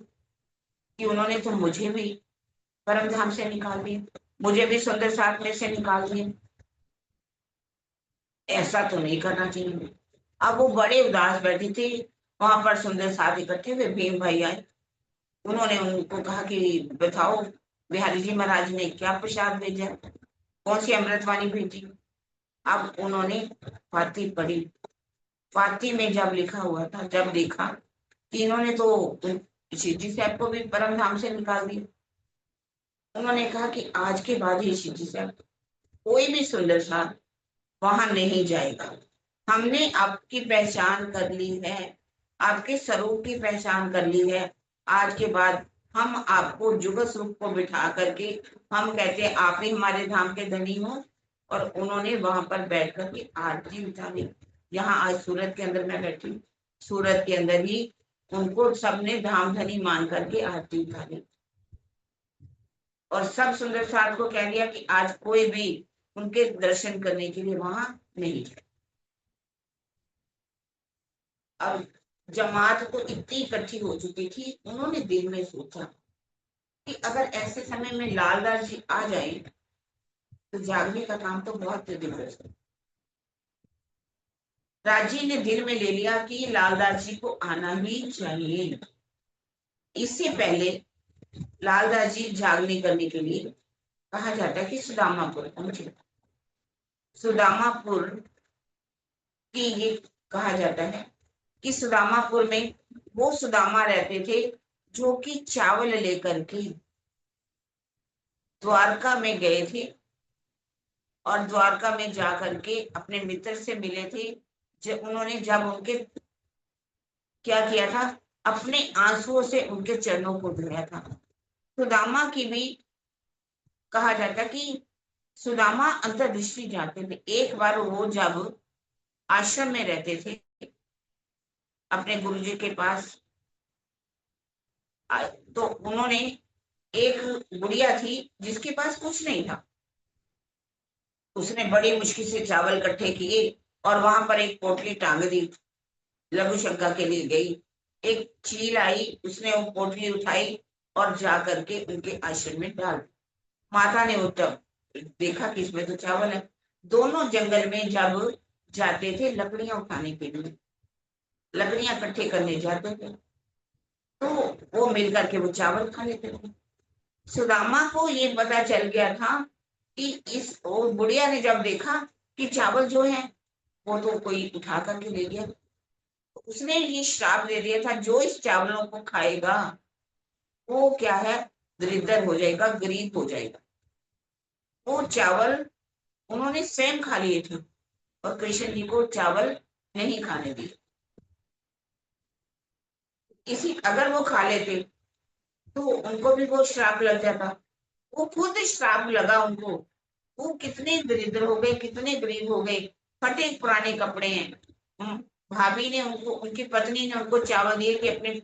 कि उन्होंने तो मुझे भी परम धाम से निकाल दिया, मुझे भी सुंदर साथ में से निकाल दिया। ऐसा तो नहीं करना चाहिए। अब वो बड़े उदास बैठी थी, वहां पर सुंदर साथ इकट्ठे हुए, भीम भाई आए, उन्होंने उनको कहा कि बताओ बिहारी जी महाराज ने क्या प्रसाद भेजा, कौन सी अमृतवाणी भेजी। अब उन्होंने फाती पढ़ी, फाती में जब लिखा हुआ था, जब देखा कि इन्होंने तो शिवजी साहब को भी परम धाम से निकाल दिया, उन्होंने कहा कि आज के बाद ही शिव जी से कोई भी सुंदर साथ वहां नहीं जाएगा। हमने आपकी पहचान कर ली है, आपके स्वरूप की पहचान कर ली है। आज के बाद हम आपको जुगत रूप को बिठा करके हम कहते हैं आप ही हमारे धाम के धनी हो। और उन्होंने वहां पर बैठ करके आरती उतारी। यहाँ आज सूरत के अंदर मैं बैठी हूँ, सूरत के अंदर ही उनको सबने धाम धनी मान करके आरती उतारी। और सब सुंदर साथ को कह दिया कि आज कोई भी उनके दर्शन करने के लिए वहां नहीं जाए। अब जमात तो इतनी इकट्ठी हो चुकी थी, उन्होंने दिल में सोचा कि अगर ऐसे समय में लालदास जी आ जाए तो जागने का काम तो बहुत दिवस है। राजी ने दिल में ले लिया कि लालदास जी को आना ही चाहिए। इससे पहले लालदास जी जागने करने के लिए कहा जाता है कि सुदामापुर पहुंचे। सुदामापुर की ये कहा जाता है कि सुदामापुर में वो सुदामा रहते थे जो कि चावल लेकर के द्वारका में गए थे और द्वारका में जाकर के अपने मित्र से मिले थे। जब उन्होंने जब उनके क्या किया था, अपने आंसुओं से उनके चरणों को धोया था। सुदामा की भी कहा जाता कि सुदामा अंतर्दृष्टि जाते थे। एक बार वो जब आश्रम में रहते थे अपने गुरुजी के पास, तो उन्होंने एक गुड़िया थी जिसके पास कुछ नहीं था। उसने बड़ी मुश्किल से चावल इकट्ठे किए और वहां पर एक पोटली टांग दी। लघु शंका के लिए गई, एक चील आई, उसने वो पोटली उठाई और जा करके उनके आश्रम में डाल दी। माता ने उठा देखा कि इसमें तो चावल है। दोनों जंगल में जब जाते थे लकड़ियां उठाने के लिए, लकड़ियां इकट्ठे करने जाते थे, तो वो मिल करके वो चावल खा लेते थे। सुदामा को ये पता चल गया था कि इस और बुढ़िया ने जब देखा कि चावल जो है वो तो कोई उठा करके ले गया, तो उसने ये श्राप दे दिया था जो इस चावलों को खाएगा वो क्या है, दरिद्र हो जाएगा, गरीब हो जाएगा। वो चावल उन्होंने स्वयं खा लिए थे और कृष्ण जी को चावल नहीं खाने दिए। इसी अगर वो खा लेते तो उनको भी वो श्राप लग जाता। वो खुद श्राप लगा उनको। वो कितने दरिद्र हो गए, कितने गरीब हो गए, फटे पुराने कपड़े हैं। भाभी ने उनको, उनकी पत्नी ने उनको चावल दिए कि अपने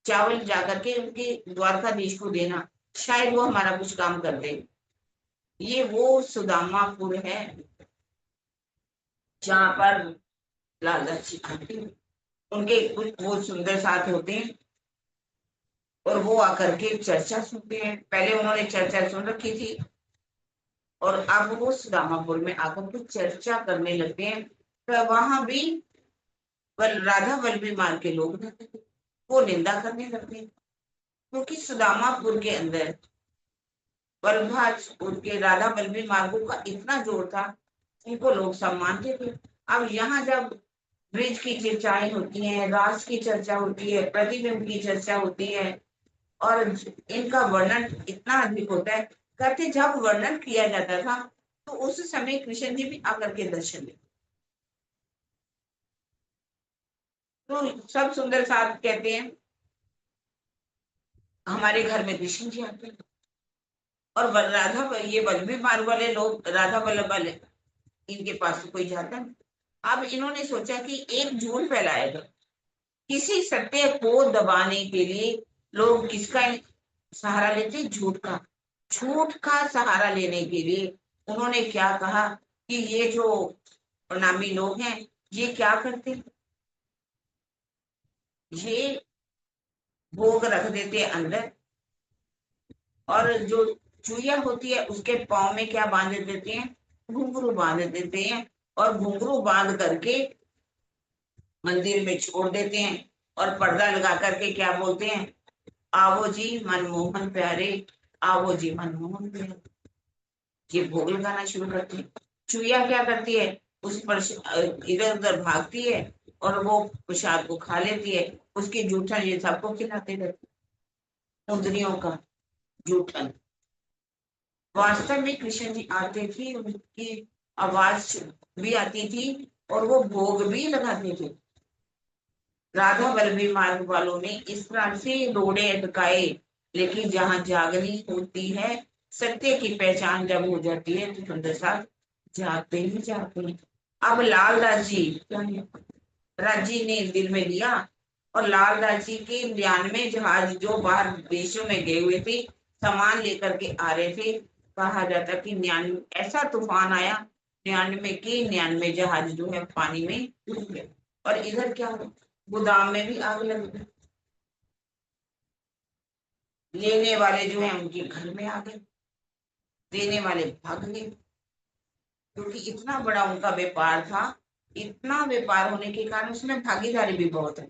चावल जाकर के उनके द्वारकाधीश को देना, शायद वो हमारा कुछ काम कर दे। ये वो सुदामापुर है जहाँ पर लालच आते हैं। उनके कुछ वो सुंदर साथ होते हैं और वो आकर के चर्चा सुनते हैं। पहले उन्होंने चर्चा सुन रखी थी और अब वो सुदामापुर में आकर के चर्चा करने लगते हैं। तो वहां भी राधा वल्लभी मार्ग के लोग रहते थे, वो निंदा करने लगते हैं क्योंकि सुदामापुर के अंदर वल्लभाचपुर के राधा वल्लभी मार्गों का इतना जोर था, उनको लोग सब मानते थे। अब यहाँ जब ब्रिज की चर्चाएं होती हैं, रास की चर्चा होती है, प्रतिबिंब की चर्चा होती है और इनका वर्णन इतना अधिक होता है। कहते जब वर्णन किया जाता था तो उस समय कृष्ण जी भी आकर के दर्शन देते। तो सब सुंदर साथ कहते हैं हमारे घर में कृष्ण जी आते हैं। और राधा ये वल्लभी मार्ग वाले लोग राधा वल्लभ वाले इनके पास तो कोई जाता नहीं। अब इन्होंने सोचा कि एक झूठ फैलाएगा, किसी सत्य को दबाने के लिए लोग किसका सहारा लेते, झूठ का। झूठ का सहारा लेने के लिए उन्होंने क्या कहा कि ये जो प्रणामी लोग हैं ये क्या करते, ये भोग रख देते अंदर और जो चुईया होती है उसके पाँव में क्या बांध देते हैं, घुंघरू बांध देते हैं और घुंघरू बांध करके मंदिर में छोड़ देते हैं और पर्दा लगा करके क्या बोलते हैं, आवो जी मनमोहन प्यारे, आवो जी मनमोहन प्यारे। ये भोग लगाना शुरू करती है। चुईया क्या करती है, उस पर इधर उधर भागती है और वो प्रसाद को खा लेती है। उसकी जूठन ये सबको खिलाते रहते, उंदरियों का जूठन। वास्तव में कृष्ण जी आते थे, उनकी आवाज भी आती थी और वो भोग भी लगाते थे। राधा बल्लभी मार्ग वालों ने इस तरह से रोड़े अटकाए, लेकिन जहां जागनी होती है, सत्य की पहचान जब हो जाती है तो सुंदर साथ जागते ही जागते हैं। अब लालदास जी राज जी ने दिल में लिया, और लालदास जी के 99 जहाज जो बाहर देशों में गए हुए थे, सामान लेकर के आ रहे थे। कहा जाता कि 99 ऐसा तूफान आया, 99 के 99 जहाज जो है पानी में डूब गए। और इधर क्या हुआ, गोदाम में भी आग लग गई। लेने वाले जो है उनके घर में आ गए, देने वाले भाग गए, क्योंकि इतना बड़ा उनका व्यापार था। इतना व्यापार होने के कारण उसमें भागीदारी भी बहुत है,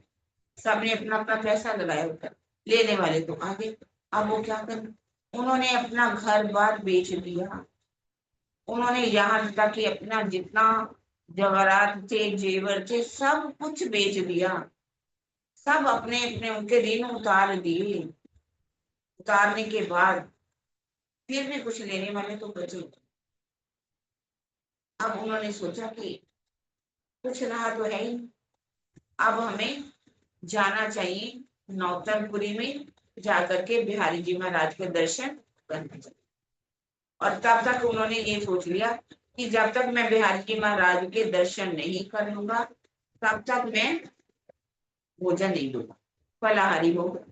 सबने अपना अपना पैसा लगाया ऊपर, लेने वाले तो आ गए। अब वो क्या करें, उन्होंने अपना घर बार बेच दिया। उन्होंने यहाँ तक कि अपना जितना जवाहरात थे, जेवर थे, सब कुछ बेच दिया। सब अपने अपने उनके ऋण उतार दिए। उतारने के बाद फिर भी कुछ लेने वाले तो बचे। अब उन्होंने सोचा कि कुछ रहा तो है ही, अब हमें जाना चाहिए नौतनपुरी में, जाकर के बिहारी जी महाराज के दर्शन करने चाहिए। और तब तक उन्होंने ये सोच लिया कि जब तक मैं बिहारी जी महाराज के दर्शन नहीं करूंगा, तब तक मैं भोजन नहीं दूंगा, फलाहारी होगा।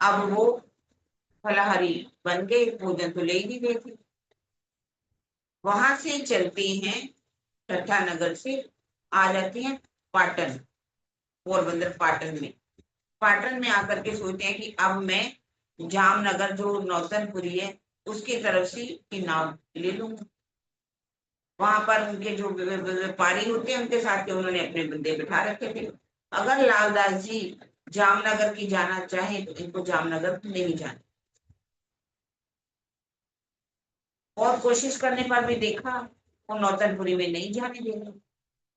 अब वो फलाहारी बन गए, भोजन तो ले ही गए थे। वहां से चलते हैं, ठट्ठा नगर से आ जाते हैं पाटन, पोरबंदर पाटन में। पाटन में आकर के सोचते हैं कि अब मैं जामनगर जो नौतनपुरी है उसकी तरफ से की नाव ले लूंगा। वहां पर उनके जो व्यापारी होते हैं उनके साथ के उन्होंने अपने बंदे बिठा रखे थे। अगर लालदास जी जामनगर की जाना चाहे तो इनको जामनगर नहीं जाना। और कोशिश करने पर भी देखा वो नौतनपुरी में नहीं जाने दे रहे।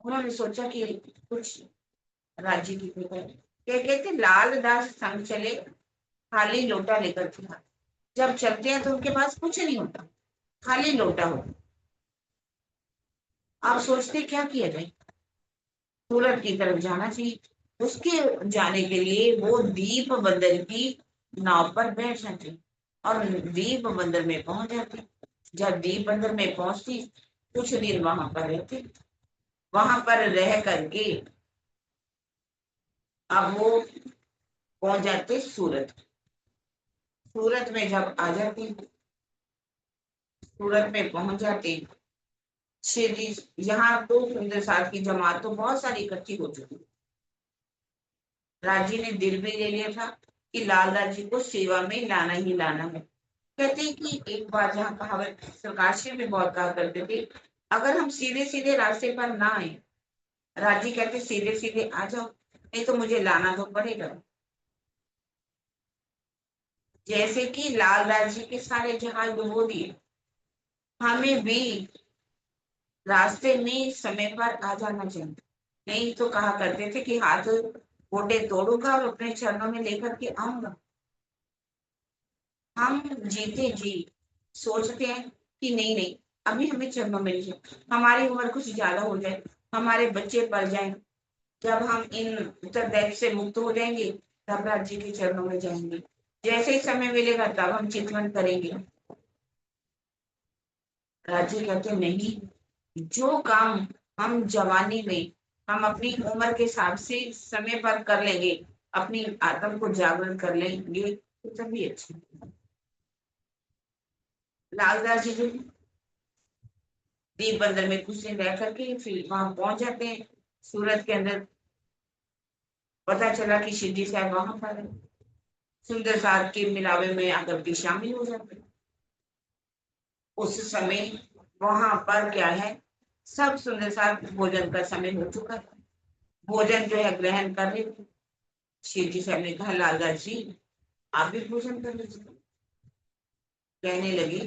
उन्होंने सोचा कि कुछ राज्य की कृपा है। क्या कहते, लालदास संग चले, खाली लोटा लेकर के आते। जब चलते हैं तो उनके पास कुछ नहीं होता, खाली लोटा होता। आप सोचते क्या किया जाए, सूरत की तरफ जाना चाहिए। उसके जाने के लिए वो दीप बंदर की नाव पर बैठ जाते और दीप बंदर में पहुंच जाते। जब दीप बंदर में पहुंचती, कुछ दिन वहां पर रहते। वहां पर रह करके अब वो पहुंच जाते सूरत। सूरत में जब आ जाते, सूरत में पहुंच जाते, श्री यहाँ तो सुंदर साथ की जमात तो बहुत सारी इकट्ठी हो चुकी। राजी ने दिल भी ले लिया था कि लालदास जी को सेवा में लाना ही लाना है। कहते हैं कि एक बार जहाँ कहावत सरकार से भी बहुत कहा करते थे, अगर हम सीधे सीधे रास्ते पर ना आए, राजी कहते सीधे सीधे आ जाओ, नहीं तो मुझे लाना तो पड़ेगा। जैसे कि लालदास जी के सारे जहाज डुबो दिए, हमें भी रास्ते में समय पर आ जाना चाहिए। नहीं तो कहा करते थे कि हाथ गोटे तोड़ूंगा और अपने चरणों में लेकर के आऊंगा। हम जीते जी सोचते हैं कि नहीं नहीं, अभी हमें चरणों में लीजिए, हमारी उम्र कुछ ज्यादा हो जाए, हमारे बच्चे पढ़ जाएं, जब हम इन उत्तरदायित्व से मुक्त हो जाएंगे तब राज्य के चरणों में जाएंगे। जैसे ही समय मिलेगा तब हम चितवन करेंगे। राज्य कहते नहीं, जो काम हम जवानी में, हम अपनी उम्र के हिसाब से समय पर कर लेंगे, अपनी आत्म को जागृत कर लेंगे, तो तभी अच्छा। लालदास जी जो दीप बंदर में कुछ दिन रह करके फिर वहां पहुंच जाते हैं सूरत के अंदर। पता चला कि शिवजी साहब वहां पर है, सुंदर सार के मिलावे में आकर के शामिल हो जाते हैं। उस समय वहां पर क्या है, सब सुंदर सार भोजन का समय हो चुका था। भोजन जो है ग्रहण कर रहे थे। शिवजी साहब ने कहा लालदास जी आप भी भोजन कर लीजिए। कहने लगे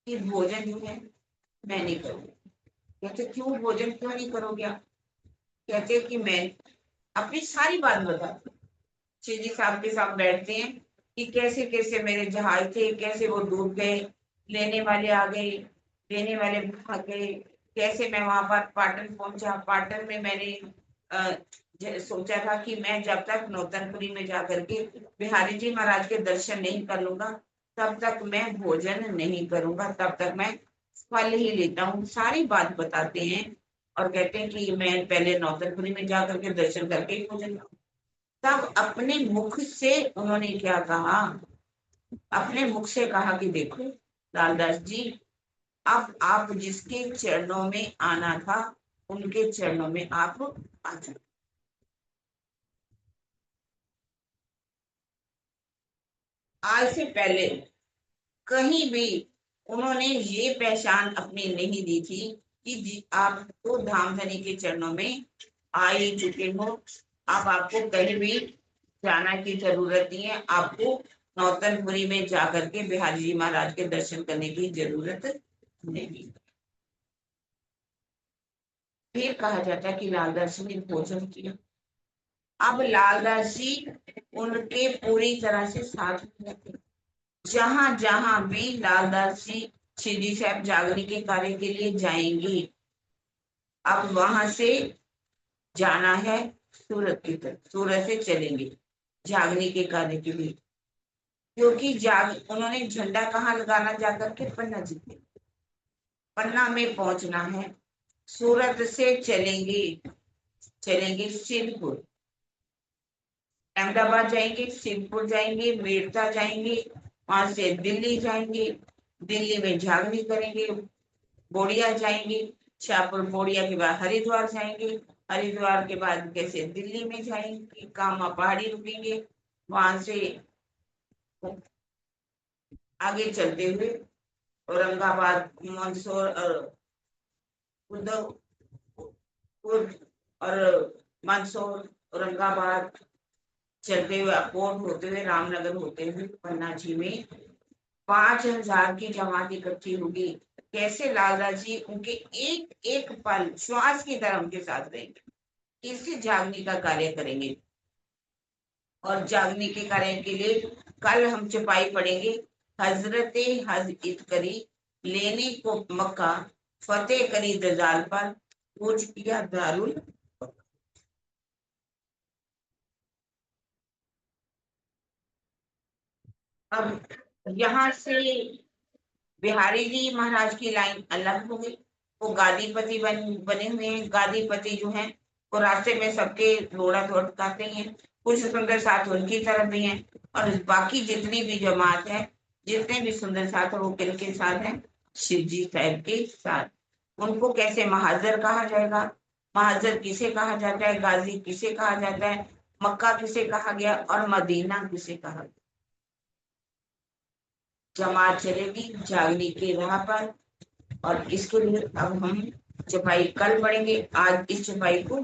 कि भोजन जो है मैं नहीं करूंगी। कहते क्यों, भोजन क्यों नहीं करोगे आप? कहते कि मैं अपनी सारी बात बताती हूँ। शिव जी साहब के साथ बैठते हैं कि कैसे कैसे मेरे जहाज थे, कैसे वो डूब गए, लेने वाले आ गए, लेने वाले भाग गए, कैसे मैं वहां पर पाटन पहुंचा। पाटन में मैंने सोचा था कि मैं जब तक नौतनपुरी में जाकर के बिहारी जी महाराज के दर्शन नहीं कर लूंगा, तब तक मैं भोजन नहीं करूंगा, तब तक मैं फल ही लेता हूँ। सारी बात बताते हैं और कहते हैं कि मैं पहले नौतनपुरी में जाकर के दर्शन करके ही भोजन करूं। तब अपने मुख से उन्होंने क्या कहा, अपने मुख से कहा कि देखो लालदास जी, अब आप जिसके चरणों में आना था, उनके चरणों में आप आ जाओ। आज से पहले कहीं भी उन्होंने ये पहचान अपनी नहीं दी थी कि आपको धामधनी के चरणों में आ ही चुके हो। अब आपको कहीं भी जाना की जरूरत नहीं है, आपको नौतनपुरी में जाकर के बिहारी जी महाराज के दर्शन करने की जरूरत नहीं। फिर कहा जाता है कि लालदास जी ने भोजन किया। अब लालदास जी उनके पूरी तरह से साथ में रहते, जहां जहां भी लालदास जी शिरडी साहब जागरण के कार्य के लिए जाएंगे, अब वहां से जाना है सूरत की तरफ, सूरत से चलेंगे जागने के कार्य के लिए। क्योंकि जाग उन्होंने झंडा कहाँ लगाना, जाकर के पन्ना जी के, पन्ना में पहुंचना है। सूरत से चलेंगे, चलेंगे सिरपुर, अहमदाबाद जाएंगे, सिरपुर जाएंगे, मेड़ता जाएंगे, वहां से दिल्ली जाएंगे, दिल्ली में झागनी करेंगे, बोड़िया जाएंगे, शाहपुर बोड़िया के बाद हरिद्वार जाएंगे, हरिद्वार के बाद कैसे दिल्ली में जाएंगे, कामा पहाड़ी रुकेंगे, वहां से आगे चलते हुए औरंगाबाद, मंदसौर और उद्धव और मंदसौर, औरंगाबाद चलते हुए अकोट होते हुए रामनगर होते हुए पन्ना जी में 5,000 की जमात इकट्ठी होगी। कैसे लाला जी उनके एक एक पल श्वास की तरह उनके साथ रहेंगे, इससे जागने का कार्य करेंगे। और जागने के कार्य के लिए कल हम चौपाई पढ़ेंगे, हजरते हज इत करी, लेने को मक्का, फतेह करी दजाल पर, कूच किया दारुल। अब यहाँ से बिहारी जी महाराज की लाइन अलग हो गई। वो गादीपति बने हुए हैं। गादीपति जो हैं वो रास्ते में सबके रोड़ा धोड़काते हैं। कुछ सुंदर साथ उनकी तरफ भी हैं, और बाकी जितनी भी जमात है, जितने भी सुंदर साथ है, वो किनके साथ है, शिव जी साहब के साथ। उनको कैसे महाजर कहा जाएगा, महाजर किसे कहा जाता है, गाजी किसे कहा जाता है, मक्का किसे कहा गया और मदीना किसे कहा गया। जमात चलेगी जागने की राह पर। और इसके लिए अब हम चौपाई कल पढ़ेंगे, आज इस चौपाई को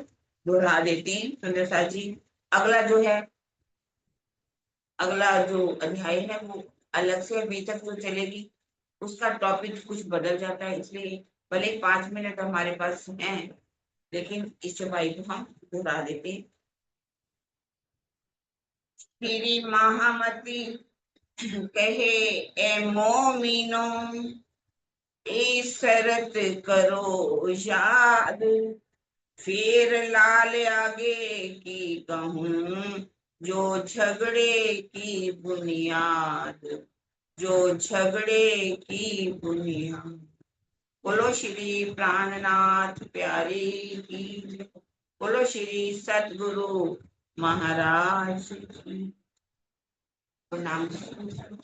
दोहरा देते हैं सुंदर साथ जी। अगला जो है, अगला जो अध्याय है वो अलग से अभी तक जो चलेगी, उसका टॉपिक कुछ बदल जाता है, इसलिए भले 5 मिनट हमारे पास हैं, लेकिन इस चौपाई को हम दोहरा देते हैं। मेरी महामती कहे, ए मोमिनो, ए शरत करो याद, फिर लाल आगे की कहूं, जो झगड़े की बुनियाद, जो झगड़े की बुनियाद। बोलो श्री प्राणनाथ प्यारी की, बोलो श्री सतगुरु महाराज की। प्रणाम।